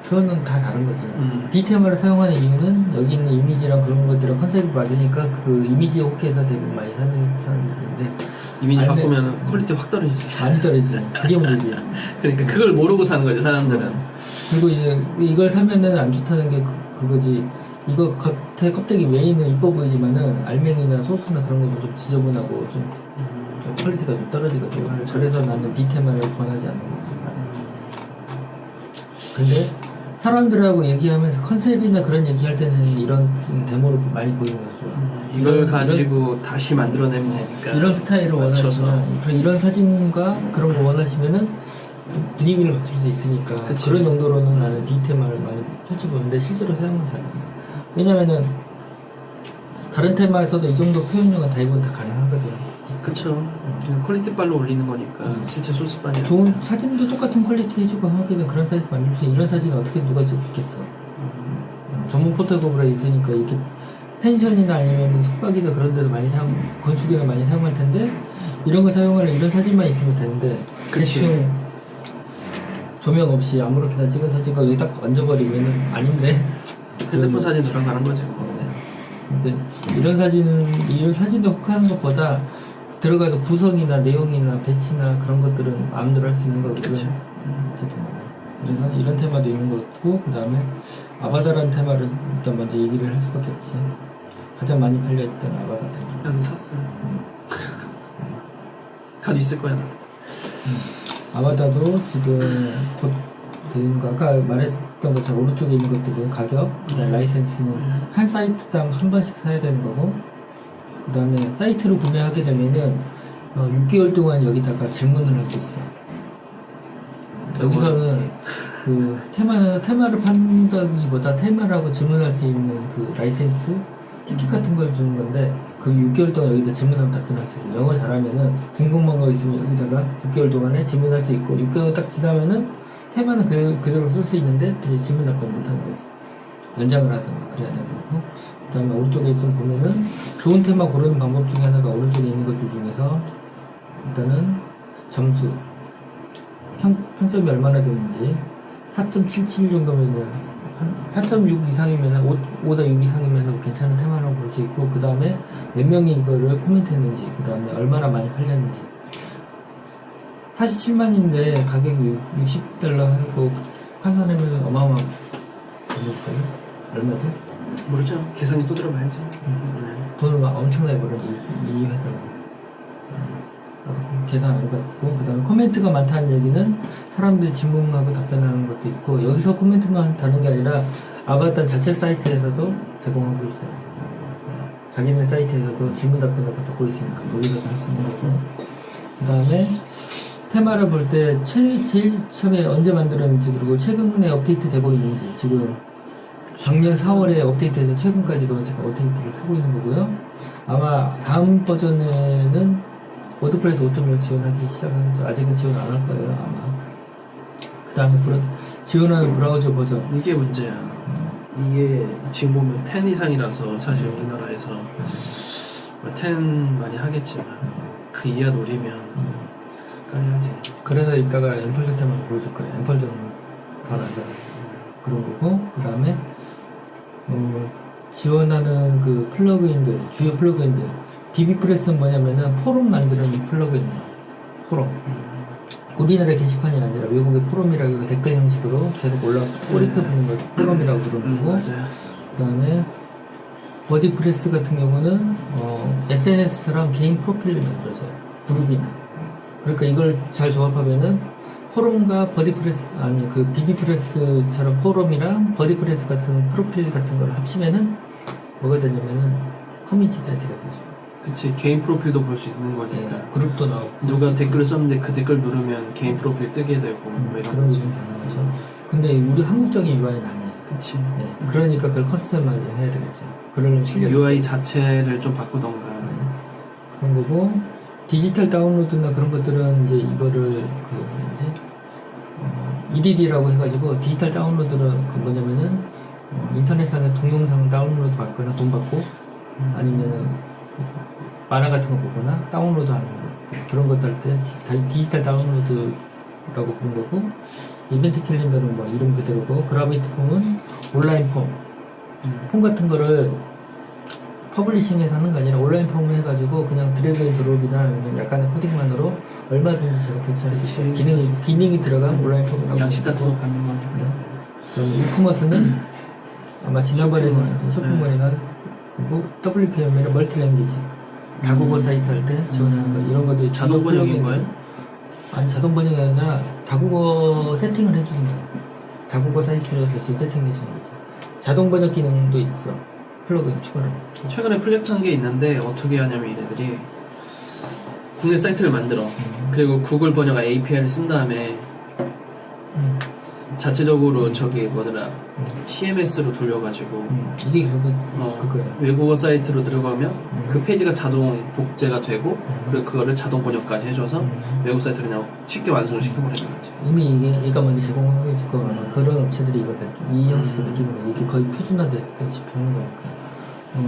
그거는 다 다른 거지. B 테마를 사용하는 이유는 여기 있는 이미지랑 그런 것들이랑 컨셉이 맞으니까 그 이미지에 혹해서 대부분 많이 사는 사람들인데 이미지 바꾸면 퀄리티 확 떨어지지. 많이 떨어지지. 그게 문제지. 그러니까 그걸 모르고 사는 거지 사람들은. 그리고 이제 이걸 사면은 안 좋다는 게 그거지. 이거 겉에 껍데기 메인은 이뻐 보이지만은 알맹이나 소스나 그런 것도 좀 지저분하고 좀 퀄리티가 좀 떨어지거든. 그래서 나는 B 테마를 권하지 않는 거지. 근데 사람들하고 얘기하면서 컨셉이나 그런 얘기할 때는 이런 데모를 많이 보이는 거죠. 이걸 가지고 다시 만들어내면 되니까. 이런 스타일을 원하시면 이런 사진과 그런 거 원하시면은 분위기를 맞출 수 있으니까. 그치. 그런 용도로는 나는 B 테마를 많이 펼쳐보는데 실제로 사용은 잘 안 해. 왜냐면은 다른 테마에서도 이 정도 표현력은 대부분 다 가능하거든. 그쵸. 그냥 퀄리티 빨로 올리는 거니까 실제 소스빨이 좋은 사진도 똑같은 퀄리티 해주고 하기는 그런 사이트 만들 수 있는 이런 사진을 어떻게 누가 찍겠어. 전문 포토그래퍼가 있으니까 이렇게 펜션이나 아니면 숙박이나 그런 데도 많이 건축이나 많이 사용할 텐데 이런 거 사용하려 이런 사진만 있으면 되는데 그치. 대충 조명 없이 아무렇게나 찍은 사진과 여기 딱 얹어버리면은 아닌데. 핸드폰 사진 들어가는 거지. 근데 이런 사진을 혹하는 것보다 들어가도 구성이나 내용이나 배치나 그런 것들은 마음대로 할 수 있는 거거든. 그치. 어쨌든 그래서 이런 테마도 있는 것 같고 그 다음에 아바다라는 테마를 일단 먼저 얘기를 할 수밖에 없지. 가장 많이 팔려있던 아바다 테마. 나는 샀어요. 가지고 있을 거야. 나도. 아바다도 지금 곧 되는 거 아까 말했던 것처럼 오른쪽에 있는 것들은 가격, 그다음에 라이센스는 한 사이트당 한 번씩 사야 되는 거고 그 다음에 사이트를 구매하게 되면은 6개월 동안 여기다가 질문을 할 수 있어. 여기서는 그 테마를 판다기보다 테마라고 질문할 수 있는 그 라이센스 티켓 같은 걸 주는 건데 그게 6개월 동안 여기다 질문하면 답변할 수 있어. 영어 잘하면은 궁금한 거 있으면 여기다가 6개월 동안에 질문할 수 있고 6개월 딱 지나면은 테마는 그대로 쓸 수 있는데 이제 질문 답변 못 하는 거지. 연장을 하든가 그래야 되는 거고. 그 다음에 오른쪽에 좀 보면은 좋은 테마 고르는 방법 중에 하나가 오른쪽에 있는 것들 중에서 일단은 점수 평점이 얼마나 되는지 4.77 정도면은 한 4.6 이상이면은 5다 6 이상이면은 괜찮은 테마라고 볼 수 있고 그 다음에 몇 명이 이거를 코멘트했는지 그 다음에 얼마나 많이 팔렸는지 47만인데 가격이 $60 하고 환산하면 어마어마한 가격일걸요? 얼마지? 모르죠. 계산이 또 들어가야지. 돈을 막 엄청나게 벌어 이 회사는. 계산 안 해봤고 그 다음에 코멘트가 많다는 얘기는 사람들이 질문하고 답변하는 것도 있고 여기서 코멘트만 다는 게 아니라 아바타 자체 사이트에서도 제공하고 있어요. 자기네 사이트에서도 질문 답변 같은 거 받고 있으니까 거기서도 할 수 있는 거고. 그 다음에 테마를 볼 때 제일 처음에 언제 만들었는지 그리고 최근에 업데이트 되고 있는지 지금 작년 4월에 업데이트해서 최근까지도 지금 업데이트를 하고 있는 거고요. 아마 다음 버전에는 워드프레스 5.0 지원하기 시작하는지 아직은 지원 안 할 거예요 아마. 그 다음에 지원하는 브라우저 버전. 이게 문제야. 이게 지금 보면 10 이상이라서 사실 우리나라에서 10 많이 하겠지만 그 이하 노리면 까야지. 그래서 이따가 엠폴더 테마 보여줄 거예요. 엠폴더는 더 낮아요. 그런 거고, 그 다음에 지원하는 그 플러그인들, 주요 플러그인들. 비비프레스는 뭐냐면은 포럼 만드는 플러그인이에요. 포럼. 우리나라 게시판이 아니라 외국의 포럼이라고 댓글 형식으로 계속 꼬리표 붙는 걸 포럼이라고 부르는 거고. 맞아요. 그 다음에 버디프레스 같은 경우는 SNS처럼 개인 프로필을 만들어줘요. 그룹이나. 그러니까 이걸 잘 조합하면은 포럼과 버디프레스 아니 그 비비프레스처럼 포럼이랑 버디프레스 같은 프로필 같은 걸 합치면은 뭐가 되냐면은 커뮤니티 사이트가 되죠. 그치, 개인 프로필도 볼 수 있는 거니까. 그룹도 나오고 누가 댓글을 썼는데 그 댓글 누르면 개인 프로필 뜨게 되고 뭐 이런 그런 게 거지. 좀 가능하죠. 근데 우리 한국적인 UI는 아니에요. 그치. 네. 그러니까 그걸 커스터마이즈 해야 되겠죠. 그럴 실력이 UI 있어요. 자체를 좀 바꾸던가. 그런 거고 디지털 다운로드나 그런 것들은 이제 이거를 그 뭐지 EDD라고 해가지고 디지털 다운로드는 그 뭐냐면은 인터넷상에 동영상 다운로드 받거나 돈 받고 아니면은 그 만화 같은 거 보거나 다운로드 하는 거 그런 것들 할 때 디지털 다운로드라고 부르는 거고 이벤트 캘린더는 뭐 이름 그대로고 그라비티 폼은 온라인 폼 같은 거를 퍼블리싱해서 하는 거 아니라 온라인 폼을 해가지고 그냥 드래그 앤 드롭이나 아니면 약간의 코딩만으로 얼마든지 저렇게 할 수 있어요. 기능이 들어간 온라인 폼이라고 양식 같은 거 받는 거니까. 네. 그럼 이커머스는 아마 지난번에 쇼핑몰이나 그리고 WPM이나 멀티랭귀지 다국어 사이트 할 때 지원하는 거 이런 것도 자동 번역인 거예요? 아니 자동 번역이 아니라 다국어 세팅을 해주는 거야. 다국어 사이트로 될 수 있는 세팅을 해주는 거지. 자동 번역 기능도 있어. 플러그인 추가로. 최근에 프로젝트 한 게 있는데 어떻게 하냐면 얘네들이 국내 사이트를 만들어. 그리고 구글 번역 API를 쓴 다음에 자체적으로 저기 뭐더라 CMS로 돌려가지고 이게 그거야. 외국어 사이트로 들어가면 그 페이지가 자동 복제가 되고 그리고 그거를 자동 번역까지 해줘서 외국 사이트를 그냥 쉽게 완성을 시켜버리는 거지. 이미 이게 얘가 먼저 제공하고 있을 거거나 그런 업체들이 이 형식을 느끼는 거야. 이게 거의 표준화됐다시피 하는 거니까.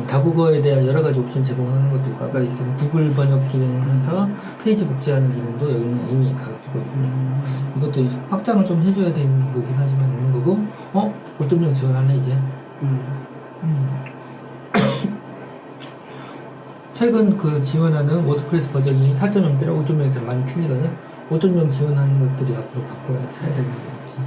다국어에 대한 여러 가지 옵션 제공하는 것도 있고 아까 있었던 구글 번역 기능에서 페이지 복제하는 기능도 여기는 이미 가지고 있고 이것도 확장을 좀 해줘야 되는 거긴 하지만 있는 거고 5.0 지원하네 이제 최근 그 지원하는 워드프레스 버전이 4.0대랑 5.0대랑 많이 틀리거든요. 5.0 지원하는 것들이 앞으로 바꿔야 사야 되는 거겠지.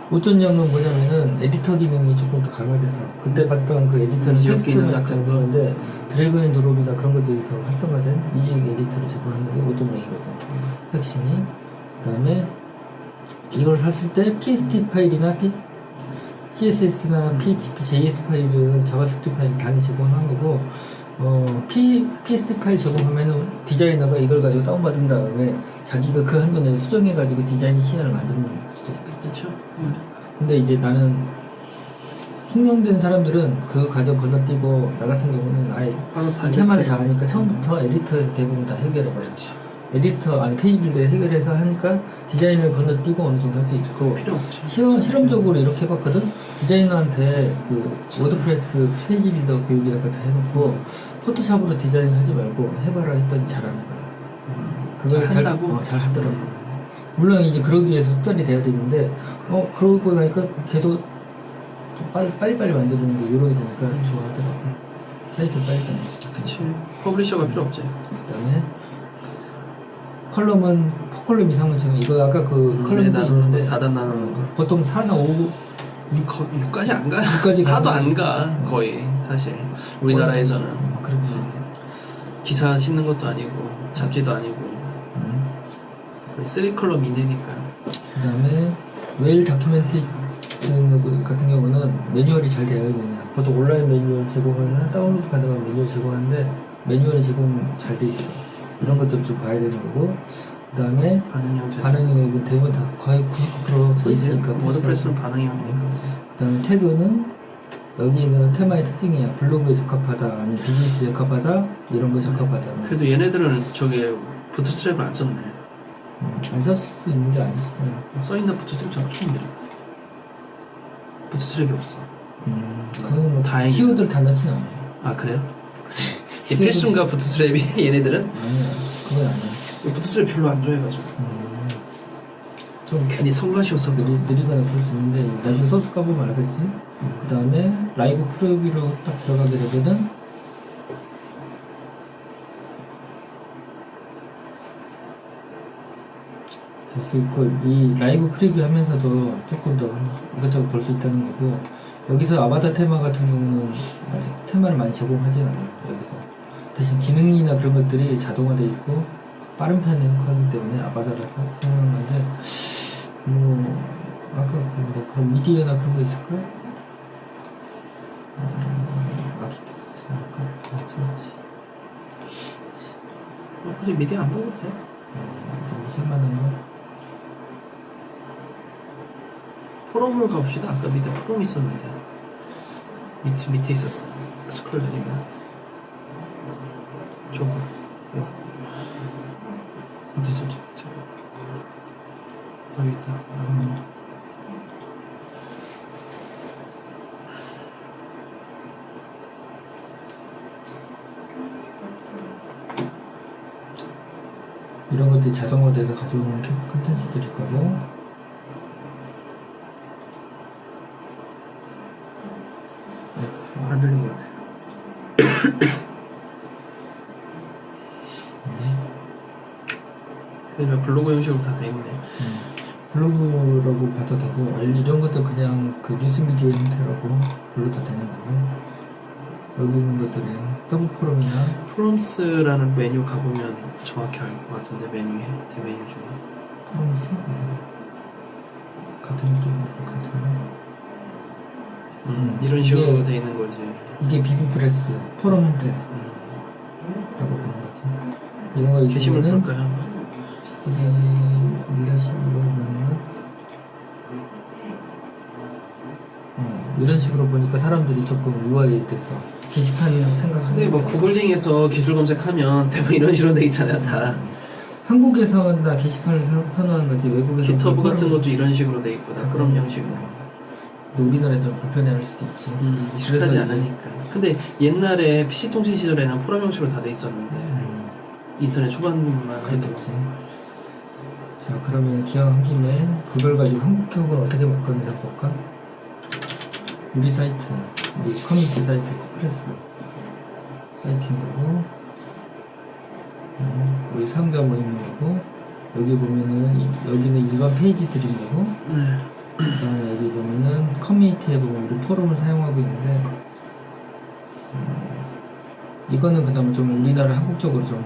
5.0은 뭐냐면은 에디터 기능이 조금 더 강화돼서 그때 봤던 그 에디터는 텍스트만 약간 그런데 드래그 앤 드롭이나 그런 것들이 더 활성화된 이직 에디터를 제공하는 게 5.0이거든 핵심이. 그 다음에 이걸 샀을 때 PST 파일이나 CSS나 PHP, JS 파일은 자바스크립트 파일 다 제공하는 거고 PST 파일 제공하면은 디자이너가 이걸 가지고 다운받은 다음에 자기가 그 한 번에 수정해가지고 디자인 시안을 만드는 수도 있겠지. 그렇죠. 근데 이제 나는 숙련된 사람들은 그 과정 건너뛰고 나 같은 경우는 아예 테마를 잘하니까 처음부터 에디터에서 대부분 다 해결해버려. 에디터 아니 페이지 빌더에 해결해서 하니까 디자인을 건너뛰고 어느 정도 할 수 있고 필요 없지. 실험적으로 이렇게 해봤거든. 디자이너한테 그 워드프레스 페이지 빌더 교육이라고 다 해놓고 포토샵으로 디자인 하지 말고 해봐라 했더니 잘하는 거야. 그걸 잘 한다고? 잘 하더라고. 물론 이제 그러기 위해서 숙달이 돼야 되는데 그러고 나니까 걔도 좀 빨리빨리 만드는 게 요령이 되니까 좋아하더라고. 사이트를 빨리 만들 수 있어. 그치. 퍼블리셔가 필요 없지. 그 다음에 컬럼은 포컬럼 이상은 지금 이거 아까 그 컬럼도 있는데 다단 나누는 거. 보통 4나 5 6까지 안 가. 6까지 4도 안 가. 거의 사실 우리나라에서는. 그렇지. 기사 싣는 것도 아니고 잡지도 아니고 거의 3컬럼 이내니까. 그 다음에 웨일 다큐멘트 같은 경우는 매뉴얼이 잘 되어 있느냐 보통 온라인 매뉴얼 제공하는 다운로드 가능한 매뉴얼 제공하는데 매뉴얼이 제공 잘 돼 있어. 이런 것들을 좀 봐야 되는 거고 그 다음에 반응이 대부분 다 거의 99%돼 있으니까 워드프레스는 반응이 없으니까. 그 다음에 태그는 여기는 테마의 특징이야. 블로그에 적합하다, 아니면 비즈니스에 적합하다, 이런 거에 적합하다. 그래도 얘네들은 저게 부트스트랩을 안 썼네. 안 썼을 수도 있는데 안 썼어요. 써있는 부트스트랩 자꾸 처음이야. 부트스트랩이 없어. 그건 뭐 다행이다. 키워드를 다 넣진 않아요. 아 그래요? 이 필수인가 부트스트랩이 얘네들은? 아니야, 그건 아니야. 부트스트랩 별로 안 좋아해가지고 좀 괜히 성가시어서 느리거나 그럴 수 있는데 나중에 소스 까보면 알겠지. 그 다음에 라이브 프리뷰로 딱 들어가게 되거든. 될 수 있고 이 라이브 프리뷰 하면서도 조금 더 이것저것 볼 수 있다는 거고 여기서 아바타 테마 같은 경우는 아직 테마를 많이 제공하진 않아요. 여기서 대신 기능이나 그런 것들이 자동화되어 있고 빠른 편에 속하기 때문에 아바타라서 생각난 건데 뭐 아까 뭐 그런 미디어나 그런 거 있을까? 아키텍처 아까 그렇지. 굳이 미디어 안 봐도 돼. 너무 쓸만한 거. 포럼을 가봅시다. 아까 밑에 포럼 있었는데 밑에 있었어. 스크롤 내리면 저거 어디서 저 여기 있다. 이런 것들이 자동화돼서 가져오는 컨텐츠들일 거고 안 들린 것 같아. 그냥 블로그 형식으로 다 돼 있네. 블로그라고 봐도 되고 이런 것도 그냥 그 뉴스미디어 형태라고 불러도 되는 거고 여기 있는 것들은 서브 포럼이나 프롬스라는 메뉴 가보면 정확히 알 것 같은데 메뉴에 대메뉴 중에 프롬스 같은 쪽 같은데 이런 식으로 이게- 돼 있는 거지. 이게 비비프레스 포럼 형태라고 보는 거지. 이런 거 게시물 있으면은 볼까요? 어디 밀라시로 보면은 이런 식으로 보니까 사람들이 조금 UI에 대해서 게시판 생각하는 근데 뭐 구글링에서 기술 검색하면 대부분 이런 식으로 돼 있잖아요 다. 한국에서만 다 게시판을 선호하는 거지 외국에서 기터브 같은 것도 이런 식으로 돼 있고 다 그런 형식으로. 근데 우리나라에 좀 불편해할 수도 있지. 익숙하지 그래서 이제- 않으니까. 근데 옛날에 PC통신 시절에는 포럼 형식으로 다 돼 있었는데 인터넷 초반만 해도 그랬겠지. 자 그러면 기왕한 김에 그걸 가지고 한국형을 어떻게 바꾸는지 한번 볼까? 우리 사이트, 우리 커뮤니티 사이트 코프레스 사이트인 거고 우리 사용자 모임이고 여기 보면은 여기는 일반 페이지들인 거고 네. 그다음에 여기 보면은 커뮤니티에 보면 우리 포럼을 사용하고 있는데 이거는 그다음에 좀 우리나라 한국적으로 좀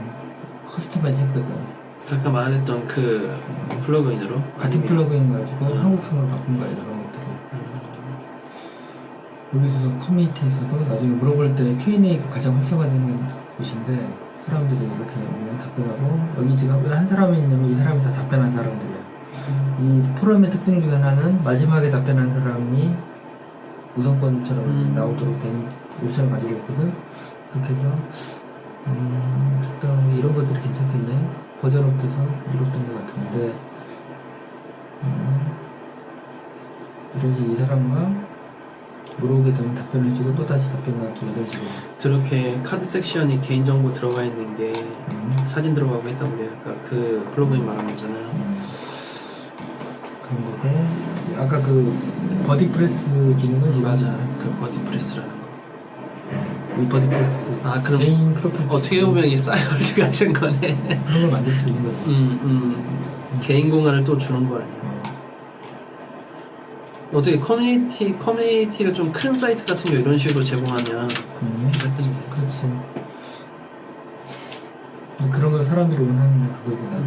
커스터마이즈 했거든. 아까 말했던 그 플러그인으로 같은 아니면- 플러그인 가지고 한국형으로 바꾼 거야 이런 것들을. 여기서 커뮤니티에서도 나중에 물어볼 때 Q&A가 가장 활성화되는 곳인데 사람들이 이렇게 오면 답변하고 여기 지금 왜 한 사람이 있냐면 이 사람이 다 답변한 사람들이야. 이 포럼의 특징 중에 하나는 마지막에 답변한 사람이 우선권처럼 나오도록 된 옵션을 가지고 있거든. 그렇게 해서 적당히 이런 것들이 괜찮겠네. 버전업돼서 이렇게 된 것 같은데 이런 식으로 이 사람과 물어보게 되면 답변해주고 또 다시 답변해주고 이런 식으로 저렇게 카드 섹션이 개인정보 들어가 있는 게 사진 들어가고 했던 게 아까 그 플러그인 말한 거잖아요. 그런 거고 아까 그 버디프레스 기능은 맞아. 그 버디프레스라는 거. 이 버디프레스 아, 그럼 개인 프로필 어떻게 보면 이게 사이월드 같은 거네. 그런 걸 만들 수 있는 거지. 개인 공간을 또 주는 거 아니야. 어떻게 커뮤니티를 좀 큰 사이트 같은 거 이런 식으로 제공하면 괜찮겠네. 그렇지. 그런 걸 사람들이 원하는 게 그거지 나도.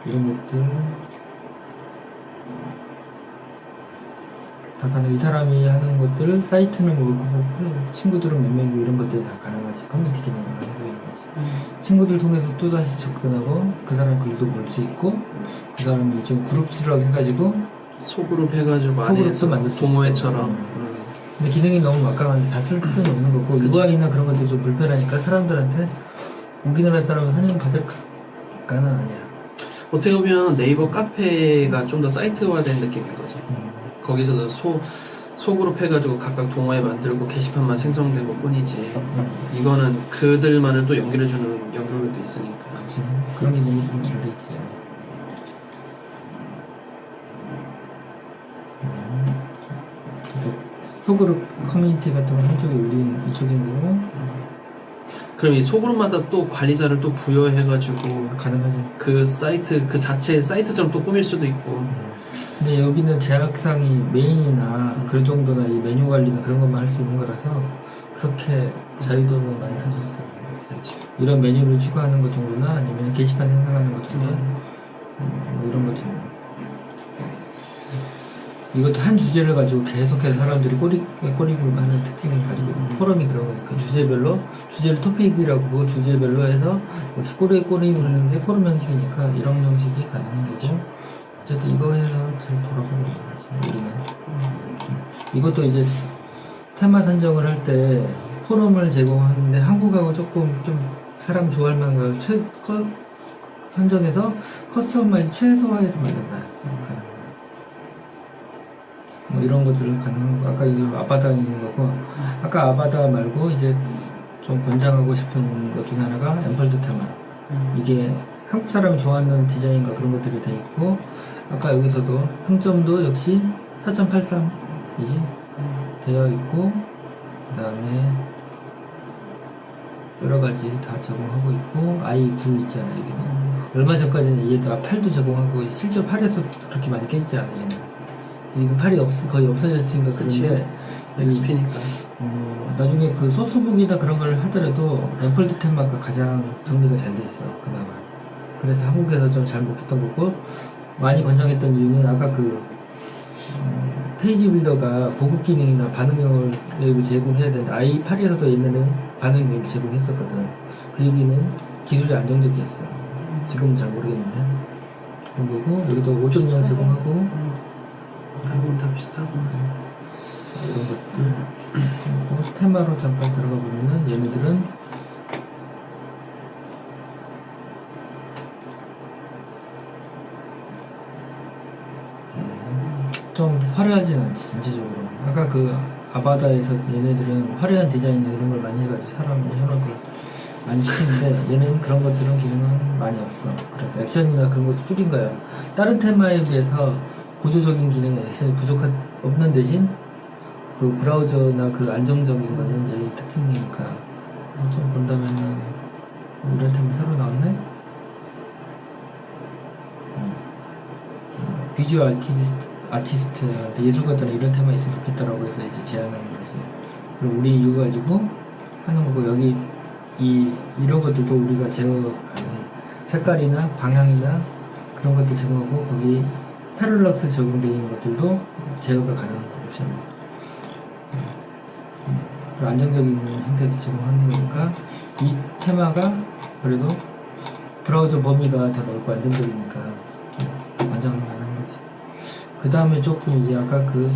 이런 것들 다 가능. 이 사람이 하는 것들 사이트는 뭐 친구들은 몇 명이고 이런 것들이 다 가능하지. 커뮤니티 기능이 가능한 거지. 친구들 통해서 또 다시 접근하고 그 사람 글도 볼 수 있고 그 사람이 좀 그룹 수락 해가지고 소그룹 해가지고 소그룹도 안에서 만들 수 동호회처럼. 근데 기능이 너무 막강한데 다 쓸 필요는 없는 거고 UI나 그런 것들이 좀 불편하니까 사람들한테 우리나라 사람은 환영 받을까는 아니야. 어떻게 보면 네이버 카페가 좀 더 사이트화된 느낌인 거지. 거기서도 소그룹 해가지고 각각 동호회 만들고 게시판만 생성된 것 뿐이지. 이거는 그들만을 또 연결해주는 연결도 있으니까. 그치. 그런 기능이 좀 잘 돼 있지. 소그룹 커뮤니티 같은 거 한쪽에 올린 이쪽인 거고 그럼 이 소그룹마다 또 관리자를 또 부여해가지고 가능하지. 그 사이트 그 자체 사이트처럼 또 꾸밀 수도 있고. 근데 여기는 제약상이 메인이나 그 정도나 이 메뉴 관리나 그런 것만 할 수 있는 거라서 그렇게 자유도는 많이 안 줬어. 그렇지. 이런 메뉴를 추가하는 것 정도나 아니면 게시판 생성하는 것 정도 뭐 이런 것 정도. 이것도 한 주제를 가지고 계속해서 사람들이 꼬리굴 하는 특징을 가지고 있는 포럼이 그런 거예요. 그 주제별로 주제를 토픽이라고 주제별로 해서 역시 꼬리굴 하는 게 포럼 형식이니까 이런 형식이 가능한 거고 어쨌든 이거 해서 잘 돌아가고 있는 거지 우리는. 이것도 이제 테마 선정을 할 때 포럼을 제공하는데 한국하고 조금 좀 사람 좋아할 만한 걸 선정해서 커스터마이즈 최소화해서 만든다. 뭐 이런 것들을 가능한 거. 아까 이거 아바다 있는 거고 아까 아바다 말고 이제 좀 권장하고 싶은 것 중에 하나가 엠펄드 테마. 이게 한국 사람이 좋아하는 디자인과 그런 것들이 돼 있고 아까 여기서도 평점도 역시 4.83이지 되어 있고 그 다음에 여러 가지 다 제공하고 있고 i9 있잖아 여기는. 얼마 전까지는 얘가 8도 제공하고 실제로 8에서 그렇게 많이 깨지지 않아 얘는. 지금 8이 거의 없어졌으니까 그런데 XP니까 나중에 그 소스북이나 그런 걸 하더라도 앰플드 테마가 가장 정리가 잘 돼 있어 그나마. 그래서 한국에서 좀 잘 먹혔던 거고 많이 권장했던 이유는 아까 그 페이지 빌더가 보급 기능이나 반응형을 제공해야 되는데 i8에서도 옛날에는 반응형을 제공했었거든. 그 얘기는 기술이 안정적이었어. 지금은 잘 모르겠는데 그런 거고 여기도 5.0 제공하고 한국은 다 비슷하고 이런 것들 그리고 테마로 잠깐 들어가 보면은 얘네들은 좀 화려하진 않지 전체적으로. 아까 그 아바다에서 얘네들은 화려한 디자인이나 이런 걸 많이 해가지고 사람을 현혹을 많이 시키는데 얘는 그런 것들은 기능은 많이 없어. 그래서 액션이나 그런 것도 줄인 거야. 다른 테마에 비해서 보조적인 기능이 액션이 없는 대신 그 브라우저나 그 안정적인 거는 얘의 특징이니까. 좀 본다면은 이런 테마 새로 나왔네. 비주얼 아티스트 예술가들은 이런 테마 있으면 좋겠다라고 해서 이제 제안하는 거지. 그리고 우리 이거 가지고 하는 거고 여기 이런 것들도 우리가 제어하는 색깔이나 방향이나 그런 것도 제공하고 거기 패럴락스 적용되어 있는 것들도 제어가 가능한 옵션이죠. 그리고 안정적인 형태도 제공하는 거니까 이 테마가 그래도 브라우저 범위가 더 넓고 안정적이니까 권장을 하는 거지. 그 다음에 조금 이제 아까 그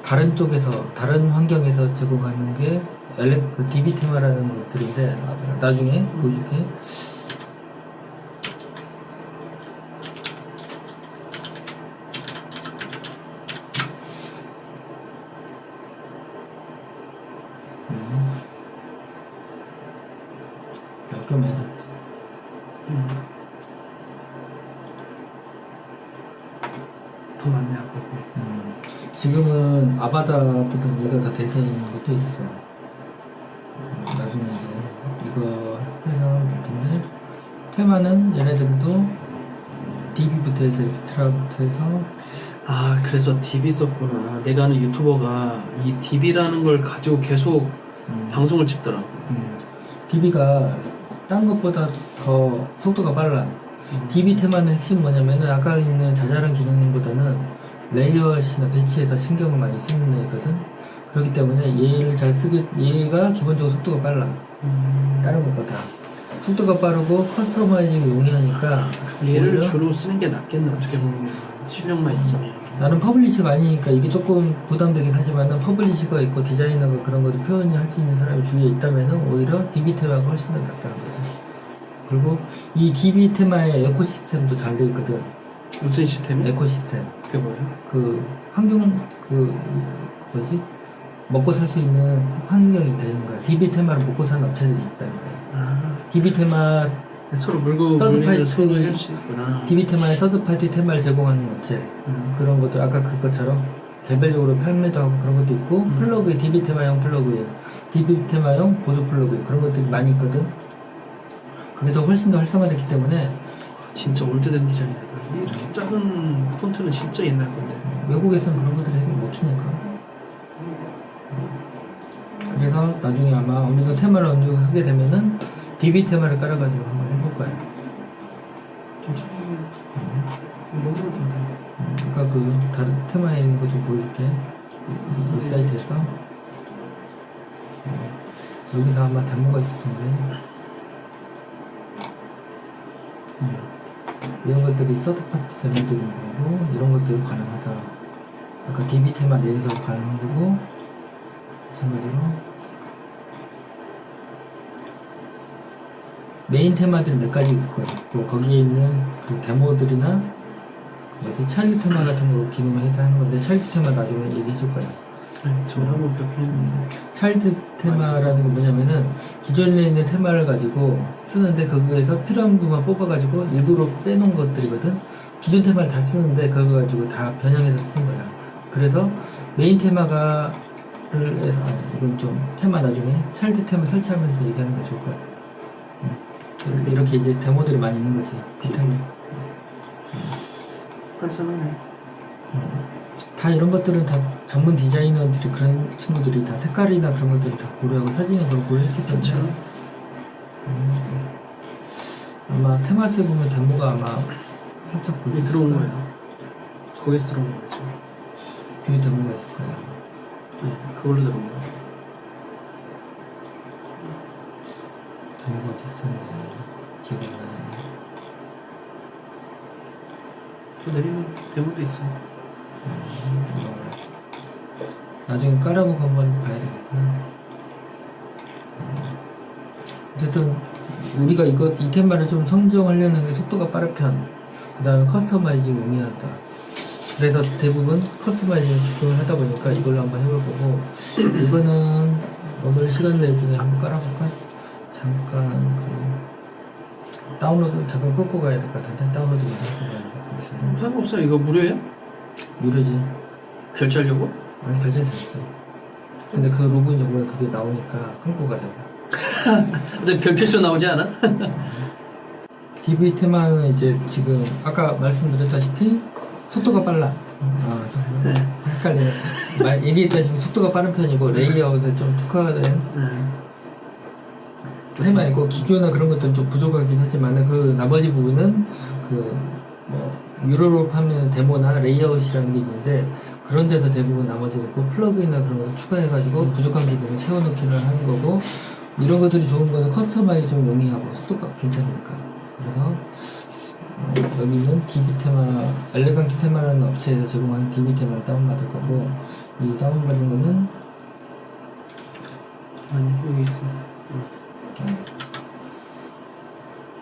다른 쪽에서 다른 환경에서 제공하는 게 그 DB 테마라는 것들인데 나중에 보여줄게. 좀 해줬지. 더 많네 아까. 지금은 아바다보다 얘가 더 대세인 것도 있어. 나중에 이제 이거 해서 볼 텐데 테마는 얘네들도 DB부터 해서 엑스트라부터 해서 아 그래서 DB 썼구나. 내가 아는 유튜버가 이 DB라는 걸 가지고 계속 방송을 찍더라고. DB가 딴 것보다 더 속도가 빨라. DB 테마는 핵심이 뭐냐면은 아까 있는 자잘한 기능보다는 레이아웃이나 배치에서 신경을 많이 쓰는 애거든. 그렇기 때문에 얘를 잘 쓰게, 얘가 기본적으로 속도가 빨라. 다른 것보다. 속도가 빠르고 커스터마이징이 용이하니까 얘를 오히려 주로 쓰는 게 낫겠네 어떻게 그치. 보면 실력만 있으면. 나는 퍼블리셔가 아니니까 이게 조금 부담되긴 하지만 퍼블리셔가 있고 디자이너가 그런 것도 표현이 할 수 있는 사람이 주위에 있다면 오히려 DB 테마가 훨씬 더 낫다는 거지. 그리고 이 DB 테마의 에코시스템도 잘 돼 있거든. 무슨 시스템이? 에코시스템. 그게 뭐예요? 그 환경 그 뭐지? 먹고 살 수 있는 환경이 되는 거야. DB 테마를 먹고 사는 업체들이 있다는 거야. 아, DB 테마 서로 물고 서드 물리를 파이트- 서로 할수 있구나. DB 테마의 서드 파티 테마를 제공하는 업체. 그런 것들 아까 그것처럼 개별적으로 판매도 하고 그런 것도 있고 플러그에 DB 테마용 플러그에 DB 테마용 보조 플러그 그런 것들이 많이 있거든. 그게 더 훨씬 더 활성화됐기 때문에 진짜 올드된 디자인이다. 이 작은 폰트는 진짜 옛날 건데. 외국에서는 그런 것들을 해도 못 치니까. 그래서 나중에 아마 어느 정도 테마를 어느 정도 하게 되면은 DB 테마를 깔아가지고 한번 해볼 거예요. 진짜 너무 좋던데. 아까 그 다른 테마에 있는 거 좀 보여줄게. 이 사이트에서 여기서 아마 데모가 있을 텐데 이런 것들이 서드파티 데모들인 거고 이런 것들이 가능하다. 아까 DB 테마 내에서 가능한 거고 마찬가지로 메인 테마들이 몇 가지 있고요. 또 거기에 있는 그 데모들이나 뭐지 차일드 테마 같은 거 기능을 해당하는 건데 차일드 테마 나중에 얘기해 줄 거예요. 네, 저는 한번 배우긴 했는데. 차일드 테마라는 게 뭐냐면은 기존에 있는 테마를 가지고 쓰는데 거기에서 필요한 부분만 뽑아가지고 일부러 빼놓은 것들이거든. 기존 테마를 다 쓰는데 그거 가지고 다 변형해서 쓰는 거야. 그래서 메인 테마가를 해서 이건 좀 테마 나중에 차일드 테마 설치하면서 얘기하는 게 좋을 것 같아. 이렇게 이제 데모들이 많이 있는 거지. 그 테마. 활성하네. 다 이런 것들은 다 전문 디자이너들이 그런 친구들이 다 색깔이나 그런 것들을 다 고려하고 사진에 그걸 고려했기 때문에 그렇죠. 그래서 아마 테마스에 보면 데모가 아마 살짝 볼 수 여기 있을 들어온 거예요. 거예요. 거기서 들어온 거죠. 뷰 데모가 있을 거예요. 네, 그걸로 들어온 거예요. 데모가 어디 있었는데 기억이 안 나요. 저 내리면 데모도 있어요. 나중에 깔아보고 한번 봐야 되겠구나. 어쨌든 우리가 이 테마를 좀 성정하려는데 속도가 빠른 편, 그 다음에 커스터마이징 용이하다. 그래서 대부분 커스터마이징에 집중을 하다 보니까 이걸로 한번 해볼 거고, 이거는 오늘 시간 내중에 한번 깔아볼까? 잠깐 다운로드 잠깐 끄고 가야 될 것 같은데 다운로드 먼저 하고 가야 될 것 같아서 상관없어요. 이거 무료예요? 유료지. 결제하려고? 아니 결제는 됐어. 근데 그 로그인 정보에 그게 나오니까 끊고 가자고. 근데 별표수 나오지 않아? DB 테마는 이제 지금 아까 말씀드렸다시피 속도가 빨라. 네. 헷갈리네. 얘기했다시피 속도가 빠른 편이고 레이아웃에 좀 특화된 테마이고 기교나 그런 것들은 좀 부족하긴 하지만 그 나머지 부분은 그 뭐 유로로 하면 데모나 레이아웃이라는 게 있는데 그런 데서 대부분 나머지는 있고 플러그인이나 그런 거 추가해가지고 부족한 기능을 채워넣기를 하는 거고 이런 것들이 좋은 거는 커스터마이즈 좀 용이하고 속도가 괜찮으니까 그래서 여기는 DB 테마 엘레강트 테마라는 업체에서 제공하는 DB 테마를 다운받을 거고 이 다운받은 거는 아니 여기 있어.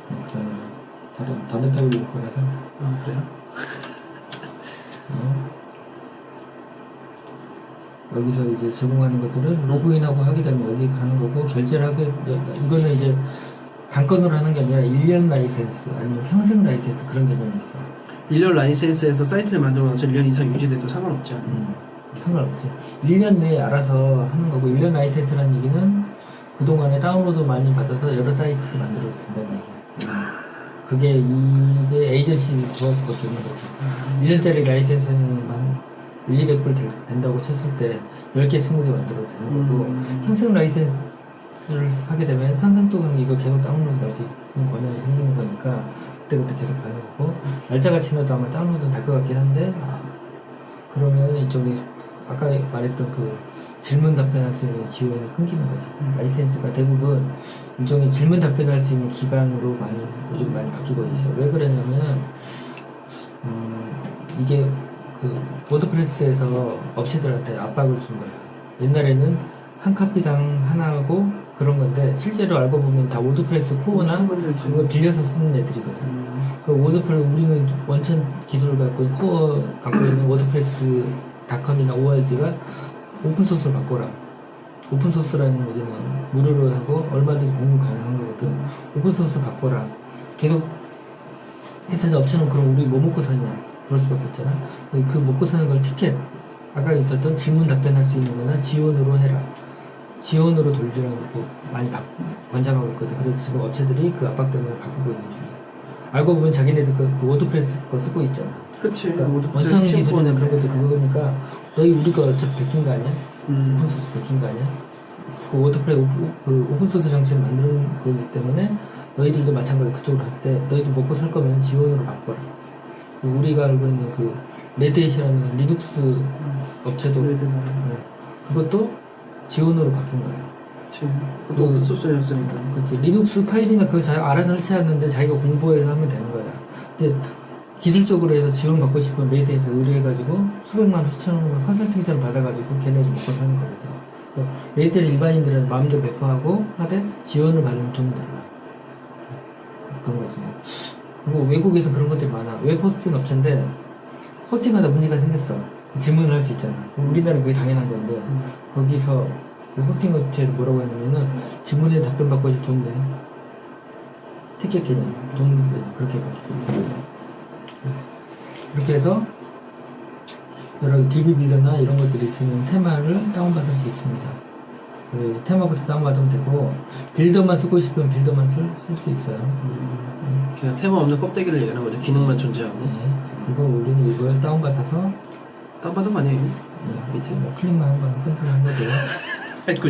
그 다음에 다른 타입일 거라서 아 그래요? 여기서 이제 제공하는 것들은 로그인하고 하게 되면 여기 가는 거고 결제를 하게 이거는 이제 단건으로 하는 게 아니라 1년 라이센스 아니면 평생 라이센스 그런 개념이 있어. 1년 라이센스에서 사이트를 만들어 놔서 1년 이상 유지돼도 상관없지 않아? 상관없지. 1년 내에 알아서 하는 거고 1년 라이센스라는 얘기는 그동안에 다운로드 많이 받아서 여러 사이트를 만들어도 된다는 얘기야. 그게 이게 에이전시 좋아서 그렇게 있는 거지. 1년짜리 라이센스는 한 1, 200불 된다고 쳤을 때 10개, 20개 만들어도 되는 거고 평생 라이센스를 하게 되면 평생 동안 이거 계속 다운로드 할 수 있는 권한이 생기는 거니까 그때그때 계속 받는 거고 날짜가 지나도 아마 다운로드는 될 것 같긴 한데 그러면 이쪽에 아까 말했던 그 질문 답변할 수 있는 지원이 끊기는 거지. 라이센스가 대부분 일종의 질문 답변할 수 있는 기간으로 요즘 많이 바뀌고 있어. 왜 그러냐면 이게 그 워드프레스에서 업체들한테 압박을 준 거야. 옛날에는 한 카피당 하나하고 그런 건데 실제로 알고 보면 다 워드프레스 코어나 그걸 빌려서 쓰는 애들이거든. 그 워드프레스 우리는 원천 기술을 갖고 있는 코어 갖고 있는 워드프레스.com이나 org가 오픈소스로 바꿔라. 오픈소스라는 얘기는 무료로 하고 얼마든지 공유 가능한 거거든. 오픈소스로 바꿔라. 계속 했을 때 업체는 그럼 우리 뭐 먹고 사냐? 그럴 수밖에 없잖아. 그 먹고 사는 걸 티켓, 아까 있었던 질문 답변할 수 있는 거나 지원으로 해라. 지원으로 돌리라고 많이 권장하고 있거든. 그래서 지금 업체들이 그 압박 때문에 바꾸고 있는 중이야. 알고 보면 자기네들 그 워드프레스 거 쓰고 있잖아. 그치. 그러니까 원천 기술이나 그런 것들 그거니까 너희 우리 거 어차피 베낀 거 아니야? 오픈소스 베낀 거 아니야? 그 워드프레스 그 오픈소스 정책을 만드는 거기 때문에 너희들도 마찬가지로 그쪽으로 할 때 너희도 먹고 살 거면 지원으로 바꿔라. 우리가 알고 있는 그 레드햇이라는 리눅스 업체도 그것도 지원으로 바뀐 거야. 그치. 그것도 오픈소스였으니까. 그치. 리눅스 파일이나 그거 알아서 설치하는데 자기가 공부해서 하면 되는 거야. 근데 기술적으로 해서 지원 받고 싶으면 레드햇에 의뢰해가지고 수백만 원, 수천만 원 컨설팅처럼 받아가지고 걔네들이 먹고 사는 거거든. 레드햇 일반인들은 마음대로 배포하고 하되 지원을 받으면 돈 달라. 그런 거지. 그리고 외국에서 그런 것들이 많아. 웹호스팅 업체인데 호스팅하다 문제가 생겼어. 질문을 할 수 있잖아. 우리나라는 그게 당연한 건데 거기서 그 호스팅 업체에서 뭐라고 했냐면은 질문에 답변 받고 싶으면 돈 내. 티켓 개념 돈 그렇게 바뀌고 있어요. 이렇게 해서 여러 DB 빌더나 이런 것들이 있으면 테마를 다운받을 수 있습니다. 테마부터 다운받으면 되고 빌더만 쓰고 싶으면 빌더만 쓸 수 있어요. 그냥 테마 없는 껍데기를 얘기하는 거죠. 기능만 존재하고. 네. 그리고 우리는 이걸 다운받아서 다운받은 거 아니에요? 밑에 뭐 클릭만 한번 컨트롤한 거고요.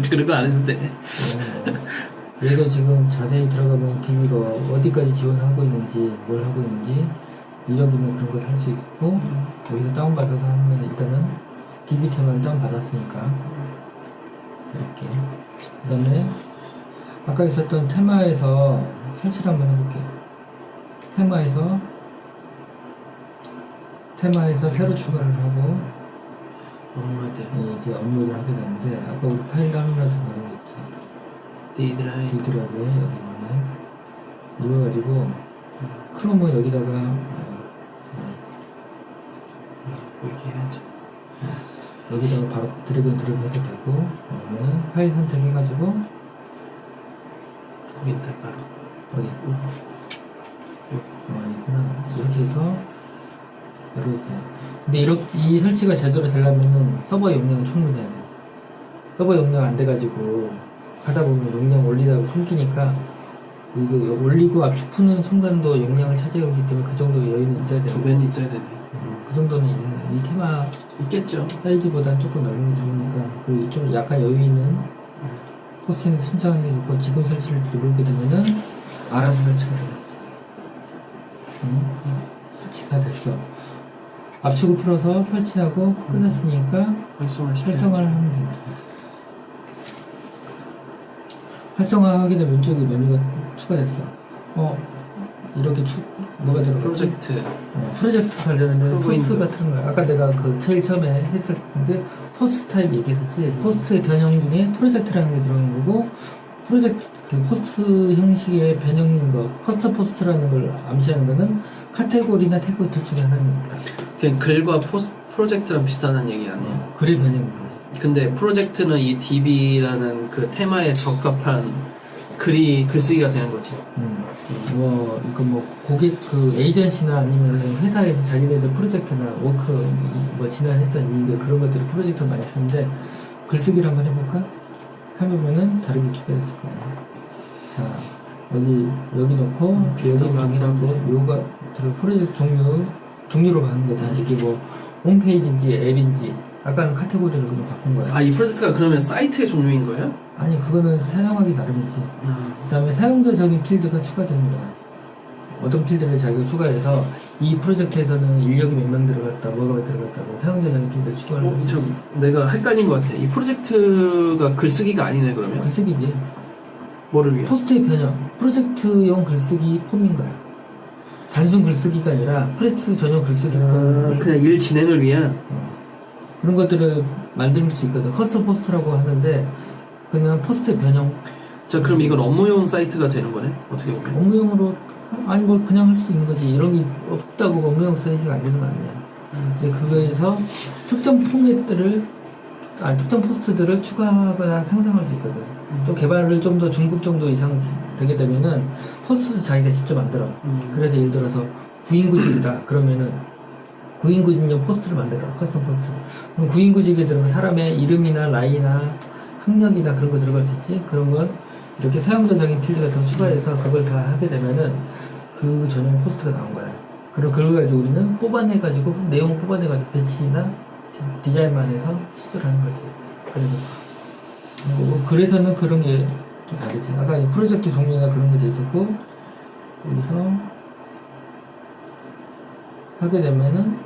그런 거 안 해도 돼. 얘도 지금 자세히 들어가면 DB가 어디까지 지원하고 있는지 뭘 하고 있는지 이력이면 그런 걸 할 수 있고 여기서 다운받아서 하면 일단은 DB 테마를 다운받았으니까 이렇게 그 다음에 아까 있었던 테마에서 설치를 한번 해볼게요. 테마에서 새로 추가를 하고 이제 업로드를 하게 되는데 아까 우리 파일 다운로드 받은 거 있지. 디드라이브에 여기 있네. 이거 가지고 크롬은 여기다가 이렇게 해야죠. 여기다가 바로 드래그 드롭 해도 되고 그러면 파일 선택해가지고 여기다 바로 어디 있구나. 이렇게 해서 이렇게 근데 이 설치가 제대로 되려면은 서버 용량을 충분해야 돼. 서버 용량 안 돼가지고 하다 보면 용량 올리다가 끊기니까 이거 올리고 압축 푸는 순간도 용량을 차지하기 때문에 그 정도 여유는 있어야 돼요. 주변이 있어야 되네. 그 정도는 있는 이 테마 있겠죠. 사이즈보다는 조금 넓은 게 좋으니까 그리고 좀 약간 여유 있는 호스팅 신청하는 게 좋고 지금 설치를 누르게 되면은 알아서 설치가 되겠지. 설치가 됐어. 압축을 풀어서 설치하고 끝났으니까 활성화를 하면 됩니다. 활성화하게 되면 왼쪽에 메뉴가 추가됐어. 이렇게 뭐가 들어갔지? 프로젝트 관련된 포스트 같은 거. 아까 내가 그 제일 처음에 했을 때 포스트 타입 얘기했지. 포스트의 변형 중에 프로젝트라는 게 들어오는 거고 프로젝트 그 포스트 형식의 변형인 거 커스텀 포스트라는 걸 암시하는 거는 카테고리나 태그 둘 중에 하나입니다. 그냥 글과 프로젝트랑 비슷하다는 얘기 아니에요? 글의 변형인 거지. 근데 프로젝트는 이 DB라는 그 테마에 적합한 글쓰기가 되는 거지. 이거 고객 그 에이전시나 아니면 회사에서 자기네들 프로젝트나 워크 지난 했던 일들 그런 것들을 프로젝트를 많이 쓰는데 글쓰기를 한번 해볼까? 해보면은 다른 게 추가됐을 거야. 자, 여기 넣고 여기 동일하고 요가 들어 프로젝트 종류로 가는 거다. 이게 홈페이지인지 앱인지 아까는 카테고리를 그냥 바꾼 거야. 이 프로젝트가 그러면 사이트의 종류인 거예요? 아니 그거는 사용하기 나름이지. 그 다음에 사용자적인 필드가 추가되는 거야. 어떤 필드를 자기가 추가해서 이 프로젝트에서는 인력이 몇 명 들어갔다, 뭐가 들어갔다, 뭐 사용자 적인 필드를 추가를 할수 있어. 내가 헷갈린 것 같아. 이 프로젝트가 글쓰기가 아니네 그러면? 글쓰기지. 뭐를 위해? 포스트의 변형, 프로젝트용 글쓰기 폼인 거야. 단순 글쓰기가 아니라 프로젝트 전용 글쓰기 폼. 그냥 일 진행을 위한? 그런 것들을 만들 수 있거든. 커스텀 포스트라고 하는데 그냥 포스트의 변형. 자, 그럼 이건 업무용 사이트가 되는 거네? 어떻게 보면? 업무용으로 아니 뭐 그냥 할 수 있는 거지. 이런 게 없다고 업무용 사이트가 안 되는 거 아니야. 근데 그거에서 특정 포맷들을 특정 포스트들을 추가하거나 상상할 수 있거든. 좀 개발을 좀 더 중급 정도 이상 되게 되면은 포스트도 자기가 직접 만들어. 그래서 예를 들어서 9인 구직이다. 그러면은 9인 구직용 포스트를 만들어. 커스텀 포스트. 그럼 9인 구직에 들어가면 사람의 이름이나 나이나 학력이나 그런 거 들어갈 수 있지. 그런 건 이렇게 사용자적인 필드 같은 거 추가해서 그걸 다 하게 되면은 그 전용 포스트가 나온 거야. 그걸 가지고 우리는 뽑아내가지고 내용 뽑아내가지고 배치나 디자인만 해서 시술하는 거지. 그리고 그래서는 그런 게 좀 다르지. 아까 이 프로젝트 종류나 그런 게 돼 있었고 여기서 하게 되면은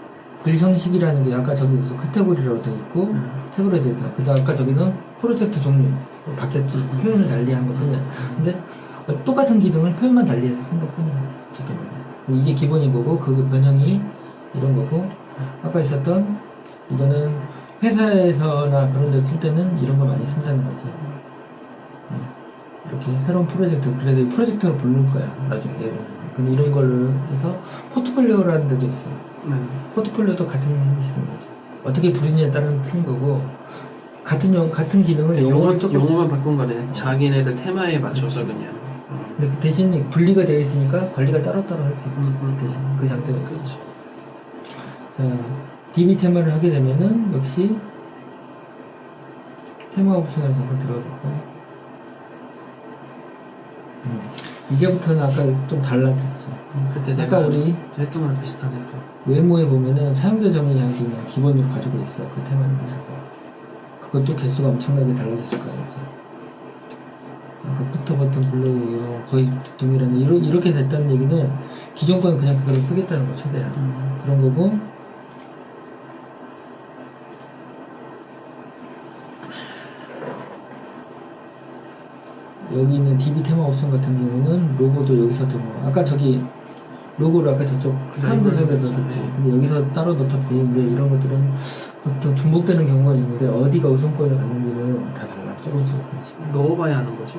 글 형식이라는 게 아까 저기 무슨 카테고리라고 되어 있고 태그로 되어 있고 그다음 아까 저기는 프로젝트 종류 바뀌었지. 표현을 달리한 것 뿐이야. 근데 똑같은 기능을 표현만 달리해서 쓴 것 뿐이야. 어쨌든 이게 기본인 거고 그 변형이 이런 거고 아까 있었던 이거는 회사에서나 그런 데 쓸 때는 이런 걸 많이 쓴다는 거지. 이렇게 새로운 프로젝트, 그래도 이 프로젝트로 부를 거야 나중에. 근데 이런 걸로 해서 포트폴리오라는 데도 있어. 포트폴리오도 같은 형식인 거죠. 어떻게 부르느냐에 따라 틀린 거고 같은 기능을 용어만 바꾼 거네. 자기네들 테마에 맞춰서 그냥. 근데 그 대신 분리가 되어 있으니까 관리가 따로따로 할 수 있지. 대신 그 장점이 있지. 그렇지. 자, DB 테마를 하게 되면은 역시 테마 옵션을 잠깐 들어가고 이제부터는 아까 좀 달라졌지. 그때 아까 내가 우리 했던 거랑 비슷하네. 외모에 보면은 사용자 정의하기 그냥 기본으로 가지고 있어. 그 테마를 맞춰서. 그것도 개수가 엄청나게 달라졌을 거야 이제. 아까 부터 버튼 블루 거의 동일하네. 이렇게 됐다는 얘기는 기존 거는 그냥 그대로 쓰겠다는 거 최대한. 그런 거고. 여기 있는 DB 테마 옵션 같은 경우는 로고도 여기서 뭐 아까 저기 로고를 아까 저쪽 사용자 정의에 넣었었지. 근데 여기서 따로 넣어도 되는데 이런 것들은 보통 중복되는 경우가 있는데 어디가 우선권을 갖는지는 다 달라. 조금씩. 넣어봐야 하는 거지.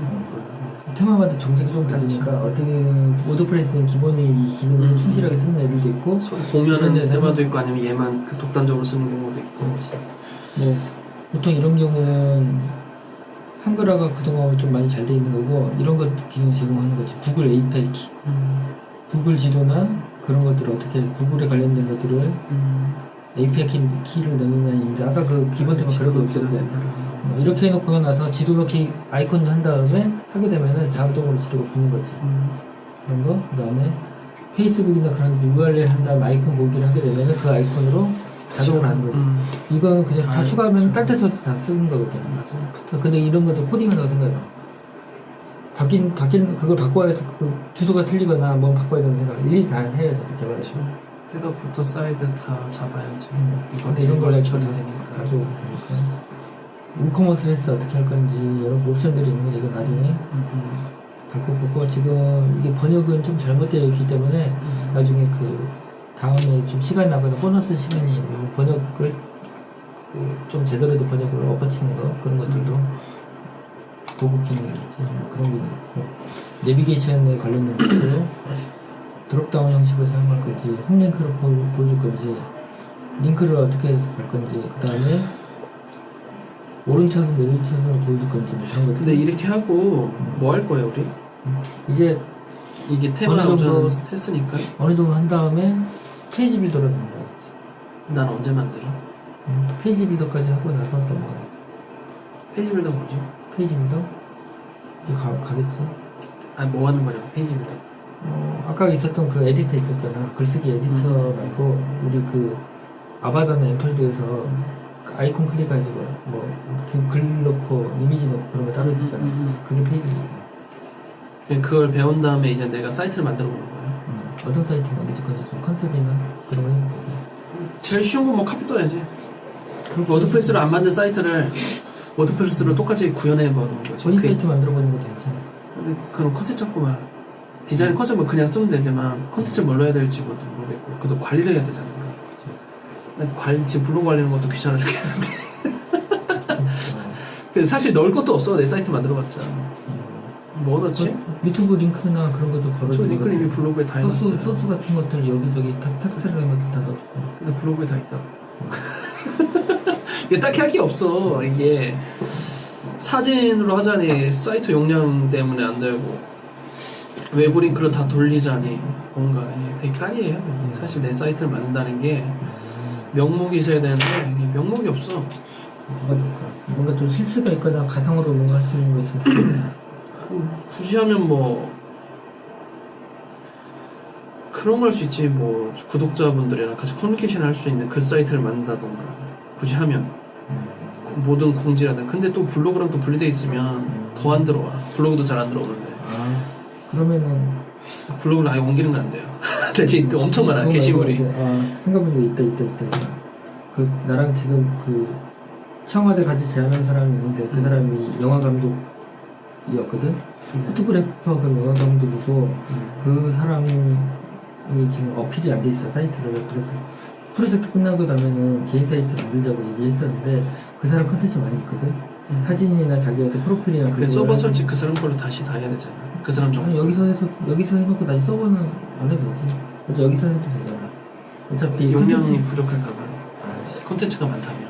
테마마다 정색이 좀 다르니까 어떻게 워드프레스는 기본의 이 기능을 충실하게 쓰는 애들도 있고 공유하는 테마도 있고 아니면 얘만 그 독단적으로 쓰는 경우도 있고. 그렇지. 뭐 보통 이런 경우는 한글화가 그동안 좀 많이 잘 돼 있는 거고 이런 것 기능 제공하는 거지. 구글 API 키, 구글 지도나 그런 것들을 어떻게 구글에 관련된 것들을 API 키를 넣는 아닌데 아까 그 기본 테마 그런 거 없었고 이렇게 해놓고 나서 지도 넣기 아이콘을 한 다음에 하게 되면은 자동으로 지도가 붙는 거지. 그런 거. 그다음에 페이스북이나 그런 URL 한 다음에 아이콘 보기를 하게 되면은 그 아이콘으로 자동으로 하는 거지. 이건 그냥 다 추가하면 딸 때서도 다 쓰는 거거든. 맞아. 근데 이런 것도 코딩한다고 생각해봐. 바뀐 그걸 바꿔야 돼. 그 주소가 틀리거나 뭐 바꿔야 되는 생각 일일이 다 해야지 개발하시고. 헤더부터 사이드 다 잡아야지. 근데 이런 걸 쳐도 다 되니까. 가지고 되니까. 우커머스 해서 어떻게 할 건지 여러 옵션들이 있는데 이거 나중에 바꿔보고 지금 이게 번역은 좀 잘못되어 있기 때문에 나중에 그 다음에 좀 시간이 나거나 보너스 시간이 있는 번역을 좀 제대로 된 번역을 엎어치는 거 그런 것들도 보고 기능이 있지. 그런 게 있고 내비게이션에 관련된 것도 드롭다운 형식으로 사용할 건지 홈링크를 보여줄 건지 링크를 어떻게 할 건지 그 다음에 오른차선 내리차선을 보여줄 건지 뭐 그런 거. 근데 이렇게 하고 뭐 할 거예요 우리? 이제 이게 테마 어느 정도 우선 했으니까 어느 정도 한 다음에 페이지 빌더를 넘어가야지. 난 언제 만들어? 페이지 빌더까지 하고 나서 넘어가야지. 페이지 빌더 뭐지? 페이지 빌더? 이제 가겠지. 아니 뭐 하는 거냐고 페이지 빌더. 아까 있었던 그 에디터 있었잖아. 글쓰기 에디터 말고 우리 그 아바다나 엠펄드에서 그 아이콘 클릭해가지고 글 넣고 이미지 넣고 그런 거 따로 있었잖아. 그게 페이지 빌더야. 그걸 배운 다음에 이제 내가 사이트를 만들어 보는 거예요. 어떤 사이트가 어디까지 좀 컨셉이나 그런 거 해야 되고. 제일 쉬운 건 뭐 카피 떠야지. 워드프레스를 안 만든 사이트를 워드프레스로 똑같이 구현해 보는 거지. 본인 사이트 만들어보는 것도 괜찮아. 근데 그런 컨셉 잡고만 디자인 컨셉을 그냥 쓰면 되지만 컨텐츠 뭘로 해야 될지 모르겠고 그것도 관리를 해야 되잖아. 근데 지금 블로그 관리하는 것도 귀찮아 죽겠는데. 근데 사실 넣을 것도 없어. 내 사이트 만들어봤자. 뭐 넣지? 유튜브 링크나 그런 것도 저 걸어주고. 링크 이미 블로그에 다 해놨어요. 소스 같은 것들 여기저기 다 삭제하는 것들 다 넣어주고. 근데 블로그에 다 있다. 이게 딱히 할 게 없어. 이게 사진으로 하자니 사이트 용량 때문에 안 되고 외부 링크로 다 돌리자니 뭔가 되게 깔이에요. 사실 내 사이트를 만든다는 게 명목이 있어야 되는데 이게 명목이 없어. 뭐가 좋을까? 뭔가 좀 실체가 있거나 가상으로 뭔가 할 수 있는 거 있으면 좋겠네. 굳이 하면 뭐 그런 걸 할 수 있지. 뭐 구독자분들이랑 같이 커뮤니케이션 할 수 있는 그 사이트를 만든다던가 굳이 하면 모든 공지라든. 근데 또 블로그랑 또 분리돼 있으면 더 안 들어와. 블로그도 잘 안 들어오는데. 아 그러면은 블로그를 아예 옮기는 건 안 돼요. 대신 또 엄청 많아 게시물이. 생각해보니까 있다. 그 나랑 지금 그 청와대 같이 제안한 사람이 있는데 그 사람이 영화 감독이었거든. 포토그래퍼가 영화 감독이고 그 사람이 지금 어필이 안 돼 있어 사이트를. 그래서 프로젝트 끝나고 나면은 개인 사이트 만들자고 얘기했었는데 그 사람 컨텐츠 많이 있거든. 사진이나 자기 어떤 프로필이나 그래 서버 설치 그 사람 걸로 다시 다 해야 되잖아. 그 사람 좀. 아니, 여기서 해놓고 나중에 서버는 안 해도 되지. 먼저 여기서 해도 되잖아. 어차피 용량이 부족할까봐. 콘텐츠가 많다면.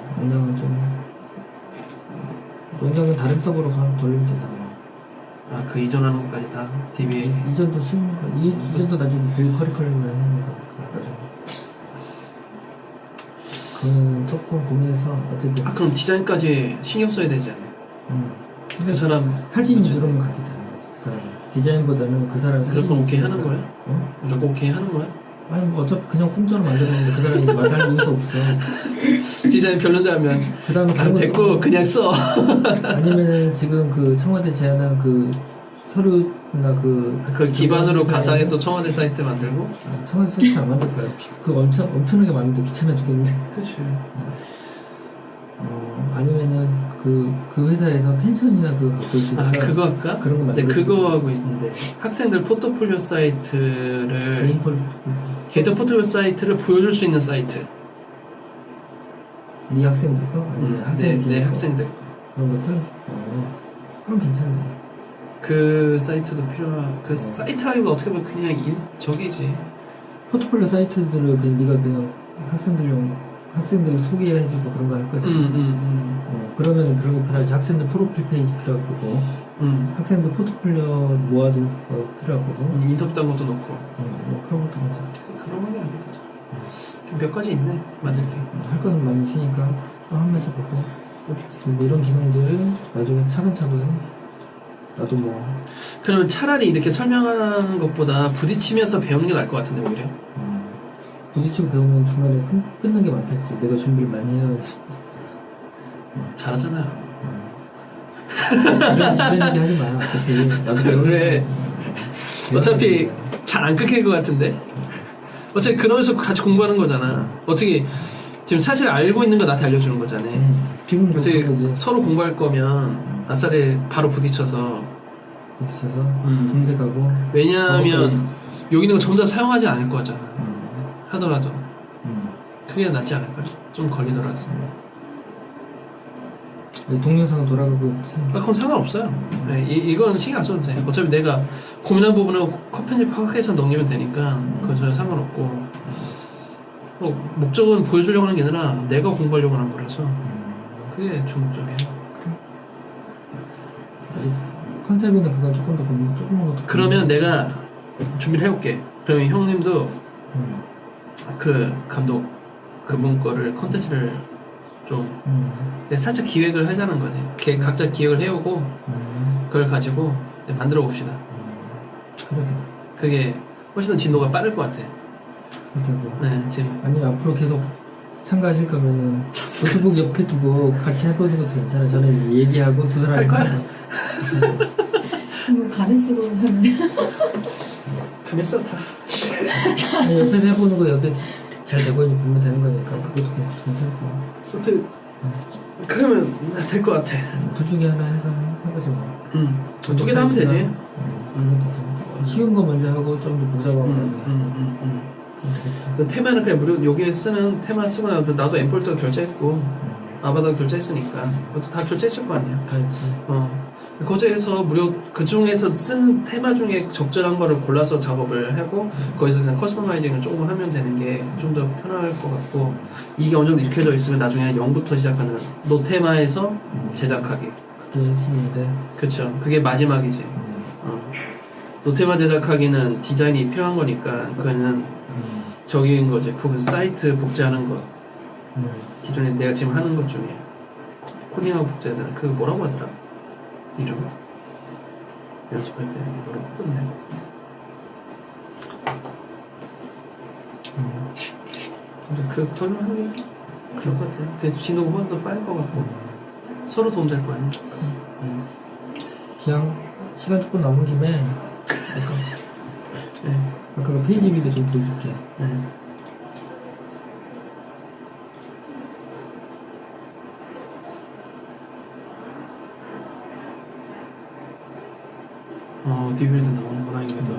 용량은 다른 서버로 돌리면 되잖아. 아 그 이전하는 것까지 다 DBA. 이전도 쉬운 거. 이전도 나중에 교육 커리큘럼을 하는 거니까 나중에. 그건 조금 고민해서 어쨌든. 아 그럼 디자인까지 신경 써야 되지 않아요? 그 사람 사진 위주로만 가도 되는 거지. 그 사람 디자인보다는 그 사람 사진. 무조건 오케이 하는 거야? 어? 무조건 오케이 하는 거야? 아니 뭐 어차피 그냥 공짜로 만들었는데 그 사람이 말할 이유도 없어. 디자인 별론데 하면 그 다음에 다른 됐고 그냥 써. 아니면은 지금 그 청와대 제안한 그 서류나 그걸 기반으로 가상의 또 청와대 사이트 만들고. 청와대 사이트 안 만들 거야. 그거 엄청나게 많은데 귀찮아 죽겠는데. 그렇지. 아니면은 그 회사에서 펜션이나 그 갖고 있으니까. 아 그거 할까? 그런 거 근데 만들어. 그거 하고 있는데 학생들 포트폴리오 사이트를 개인 포트폴리오 사이트를 보여줄 수 있는 사이트. 네 학생들 거? 아니면 네 학생들 그런 것들? 그럼 괜찮네. 그 사이트도 필요한. 그 사이트라기보다 어떻게 보면 그냥 저기지. 포트폴리오 사이트들을 네가 그냥 학생들 소개해주고 그런 거 할 거지. 그러면 그런 거 필요하지. 학생들 프로필 페이지 필요할 거고, 학생들 포트폴리오 모아둔 거 필요할 거고, 인터뷰 딴 것도 넣고. 뭐 그런 것도 괜찮아. 그런 건 아니야. 몇 가지 있네 만들 게. 할 거는 많이 있으니까 한번 해보고, 뭐 이런 기능들 나중에 차근차근 나도 뭐. 그러면 차라리 이렇게 설명하는 것보다 부딪히면서 배우는 게 나을 것 같은데 오히려. 부딪히고 배우면 중간에 끊는 게 많겠지. 내가 준비를 많이 해야지. 잘하잖아요. 이런 얘기 하지 마. 어차피 나도 배우는. 어차피 잘 안 끊길 것 같은데. 어차피 그러면서 같이 공부하는 거잖아. 어떻게 지금 사실 알고 있는 거 나한테 알려주는 거잖아. 지금 어차피 서로 공부할 거면 아싸리 바로 부딪혀서 검색하고. 왜냐하면 여기 있는 거 전부 다 사용하지 않을 거잖아. 하더라도 그게 낫지 않을까요? 좀 걸리더라도. 동영상 돌아가고 있지. 그건 상관없어요. 네, 이건 신경 안 써도 돼. 어차피 내가 고민한 부분을 편집하고 해서 넘기면 되니까 그건 전혀 상관없고. 목적은 보여주려고 하는 게 아니라 내가 공부하려고 하는 거라서 그게 주목적이야. 아직 컨셉이나 그건 조금 더 조금만 더. 그러면 내가 준비를 해올게. 그러면 형님도 그 감독 그분 거를 컨텐츠를 좀 살짝 기획을 하자는 거지. 각자 기획을 해오고 그걸 가지고 만들어 봅시다. 그래도 그게 훨씬 더 진도가 빠를 것 같아. 그렇다고. 네, 지금. 아니 앞으로 계속 참가하실 거면은 노트북 옆에 두고 같이 해보는 것도 괜찮아. 저는 이제 얘기하고 두 사람이 할 거야? 그럼 가르치고 하면 당했어 다. 아니, 옆에서 해보는 거 여기 잘 되고 있는지 보면 되는 거니까 그것도 괜찮고. 소트 그러면 될 것 같아. 둘 중에 하나 해보지 뭐. 두 개 다 하면 되지. 쉬운 거 먼저 하고 좀 더 복잡하고 그 테마는 그냥 무료 여기에 쓰는 테마 쓰고 나도 엠폴더 결제했고 아바타 결제했으니까 그것도 다 결제했을 거 아니야. 알지. 거기에서 무료 그 중에서 쓰는 테마 중에 적절한 거를 골라서 작업을 하고 거기서 그냥 커스터마이징을 조금 하면 되는 게 좀 더 편할 것 같고 이게 어느 정도 익혀져 있으면 나중에는 0부터 시작하는 노 테마에서 제작하기. 그게 핵심인데. 그쵸. 그게 마지막이지. 노 테마 제작하기는 디자인이 필요한 거니까 그거는 저기인 거지. 그 사이트 복제하는 거. 기존에 내가 지금 하는 것 중에 코딩하고 복제하잖아. 그거 뭐라고 하더라? 이름 연습할 때 뭐라고 했던데. 그 설명하기 그럴 것 같아. 그 진동 호환도 빠를 것 같고 서로 도움 될 거 아니야. 그냥 시간 조금 남은 김에 아까 그 페이지 빌드 좀 보여줄게. 디빌드 나오는구나 이게도.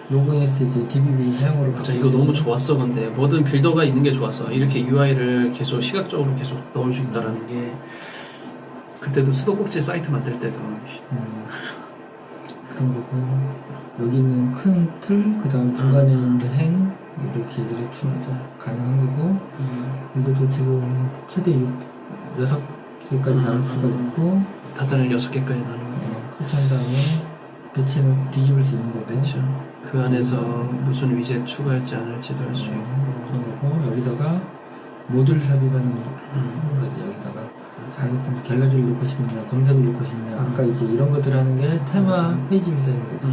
로그에서 이제 DB빌드 사용으로. 맞아, 이거 너무 좋았어. 근데 모든 빌더가 있는 게 좋았어. 이렇게 UI를 계속 시각적으로 계속 넣을 수 있다라는 게 그때도 수도꼭지 사이트 만들 때도 그런 거고 여기는 큰 틀, 그 다음 중간에 있는 행 이렇게 가능한 거고 이것도 지금 최대 6개까지 나올 수가 있고 다단을 6개까지 나누는 거. 그렇게 한 다음에 배치는 뒤집을 수 있는 거고. 그렇죠. 그 안에서 무슨 위젯 추가할지 안 할지도 할 수 있고 그런 거고 여기다가 모듈 삽입하는 거지. 여기다가 자기 갤러리를 놓고 싶냐 검색을 놓고 싶냐 아까 이제 이런 것들 하는 게 테마 맞아. 페이지 디자인인 거지.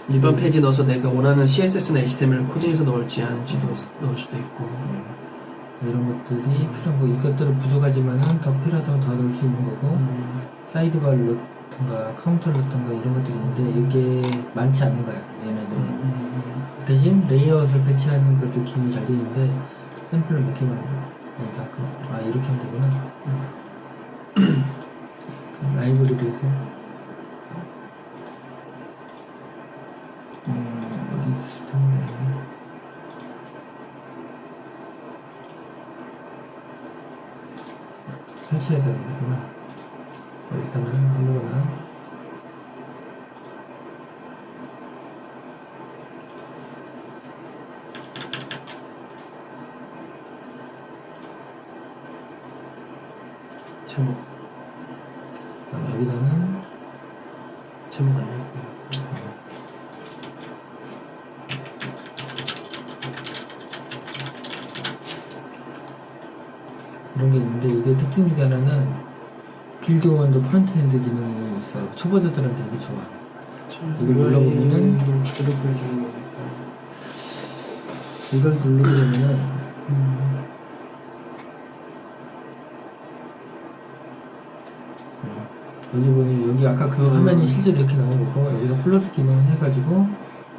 일반 페이지 넣어서 내가 원하는 CSS나 HTML을 코딩해서 넣을지 아닌지도 넣을 수도 있고 이런 것들이 필요한 거. 이것들은 부족하지만은 더 필요하다면 더 넣을 수 있는 거고 사이드바를 넣던가 카운터를 넣던가 이런 것들이 있는데 이게 많지 않은 거야 얘네들은. 대신 레이아웃을 배치하는 것도 기능이 잘 되어 있는데 샘플을 몇 개만 아니다. 이렇게 하면 되구나. 그 라이브러리에서 어디 있을 텐데 설치해야 되는 거구나. 여기다가 아무거나 제목 여기다는 제목 아니야? 이런 게 있는데 이게 특징 중에 하나는 빌드 원도 프론트엔드 기능이 있어. 초보자들한테 이게 좋아. 이걸 눌러보면은 그대로 보여주는 거니까 이걸 누르게 되면은 여기 보니 여기 아까 그 화면이 실제로 이렇게 나온 거고 여기서 플러스 기능 해가지고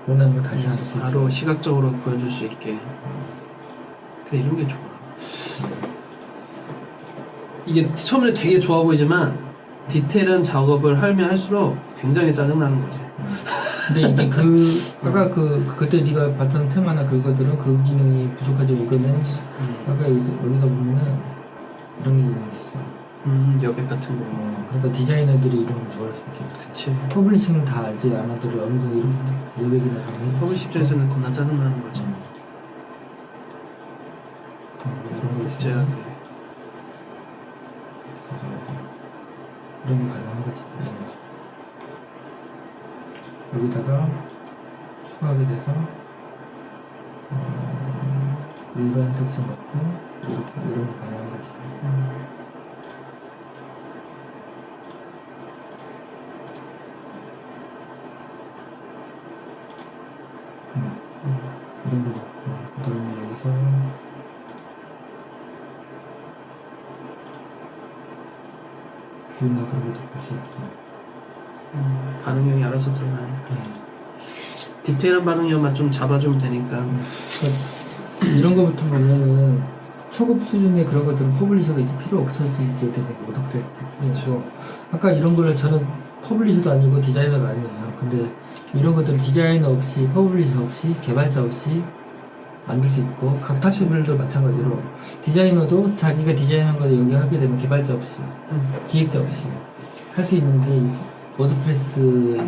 원하는 걸 다시 할 수 있어. 바로 시각적으로 보여줄 수 있게. 그래 이런 게 좋아. 이게 처음에 되게 좋아 보이지만 디테일한 작업을 하면 할수록 굉장히 짜증나는 거지. 근데 이게 아까 그때 네가 봤던 테마나 그거들은 그 기능이 부족하지만 이거는 아까 여기가 보면은 이런 기능이 있어. 여백 같은 거. 그러니까 디자이너들이 이런 걸 좋아할 수밖에 없어. 그치. 퍼블리싱은 다 알지 아마들이 어느 정도 이렇게 여백이나 그런 거 해줄 퍼블리싱 수 입장에서는 겁나 짜증나는 거지. 이런 거 있어. 제가 이런 게 가능한 거지. 여기다가 추가하게 돼서 일반 섹션 넣고 이런 게 가능한 거지. 이런 거 넣고 그 다음에 여기서 뷰나 그런 것도 볼 수 있고 반응형이 알아서 들어가네. 디테일한 반응이어만 좀 잡아주면 되니까. 그러니까 이런 거부터 보면은 초급 수준의 그런 것들은 퍼블리셔가 이제 필요 없어지게 되는 거 워드프레스 특징이고, 아까 이런 거를 저는 퍼블리셔도 아니고 디자이너도 아니에요. 근데 이런 것들은 디자이너 없이 퍼블리셔 없이 개발자 없이 만들 수 있고, 각 파트별도 마찬가지로 디자이너도 자기가 디자인한 걸 여기 하게 되면 개발자 없이 기획자 없이 할 수 있는 게 이 워드프레스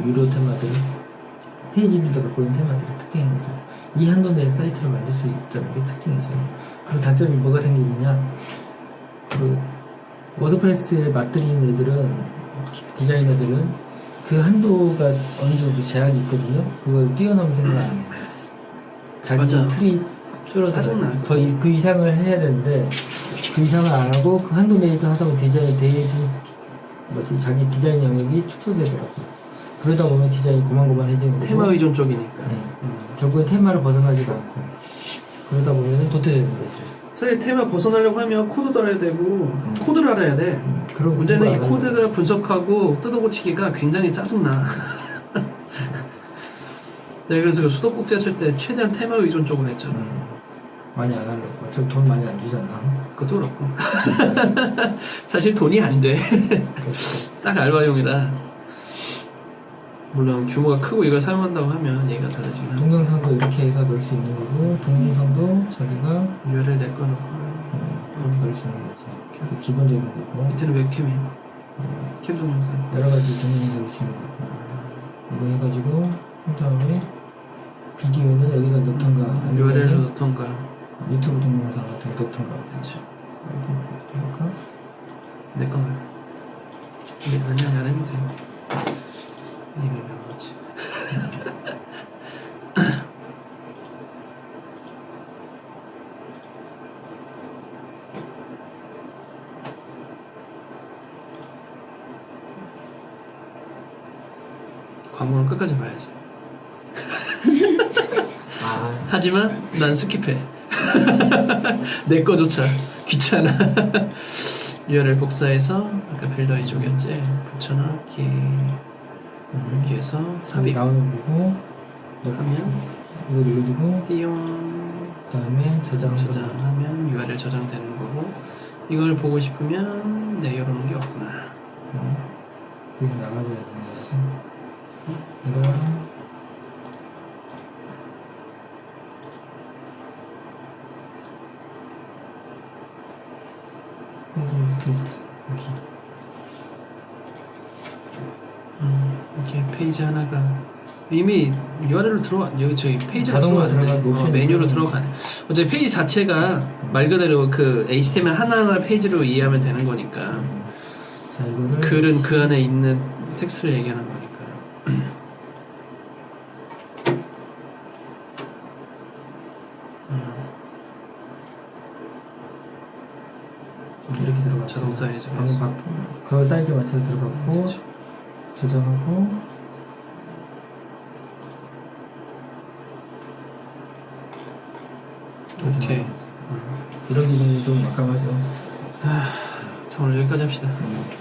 유료 테마들, 페이지 빌더 갖고 있는 테마들의 특징인 거죠. 이 한도 내에 사이트를 만들 수 있다는 게 특징이죠. 그 단점이 뭐가 생기느냐, 그 워드프레스에 맞들이는 애들은, 디자이너들은 그 한도가 어느 정도 제약이 있거든요. 그걸 뛰어넘을 생각 안 해요. 자기 맞아. 틀이 줄어서 짜증나. 그 이상을 해야 되는데 그 이상을 안 하고 그 한도 내에서 하다 보면 자기 디자인 영역이 축소되더라고요. 그러다 보면 디자인이 고만고만해지는 거고, 테마 의존 쪽이니까. 결국엔 테마를 벗어나지도 않고 그러다 보면 도태되는 거죠. 사실 테마 벗어나려고 하면 코드도 알아야 되고 코드를 알아야 돼. 그런 문제는 이 공부를 안 코드가 분석하고 뜯어고치기가 굉장히 짜증나. 내가 그래서 그 수도꼭지 했을 때 최대한 테마 의존 쪽으로 했잖아. 많이 안 하려고. 어차피 돈 많이 안 주잖아. 그것도 그렇고. 사실 돈이 안 돼. 딱 알바용이라. 물론 규모가 크고 이걸 사용한다고 하면 얘기가 다르지만 동영상도 이렇게 해서 넣을 수 있는 거고, 동영상도 자기가 URL 내꺼놓고 그렇게 넣을 수 있는 거죠. 그게 기본적인 거고, 밑에는 웹캠이에요. 캠 동영상. 여러 가지 동영상 넣을 수 있는 거고, 이거 해가지고 그 다음에 비디오는 여기다 넣던가 아니면 URL로 넣던가. 유튜브 동영상 같은 거 넣던가. 그렇지. 그러니까 내 거야. 아니 안 해도 돼. 이거 몇 거지? 광고는 끝까지 봐야지. 하지만 난 스킵해. 내 거조차 귀찮아. URL 복사해서 아까 빌더 이쪽이었지. 붙여넣기. 이렇게 해서 삽입 나오는 거고, 하면 이거 눌러주고, 띠용 그 다음에 저장하면 URL 저장되는 거고, 이걸 보고 싶으면 네 이런 게 없구나. 여기서 나가줘야 되는 거고, 이거 페이지 테스트 여기. 이렇게 페이지 하나가 이미 URL로 들어가, 여기 저기 페이지 자동으로 들어가고 옵션이 메뉴로 있어요. 들어가네. 어차피 페이지 자체가 말 그대로 그 HTML 하나하나 페이지로 이해하면 되는 거니까. 자, 이거를 글은 그 안에 있는 텍스트를 얘기하는 거니까. 이렇게 들어갔어요. 자동 사이즈 방금 그 사이즈 맞춰서 들어갔고, 그렇죠. 저장하고, 오케이. 이런 기능이 좀 막강하죠. 자, 오늘 여기까지 합시다.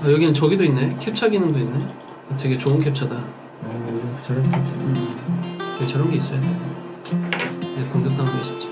여기는 저기도 있네. 캡처 기능도 있네. 되게 좋은 캡처다. 요즘 저런 게 되게 저런 게 있어야 돼. 공격당하기 쉽지.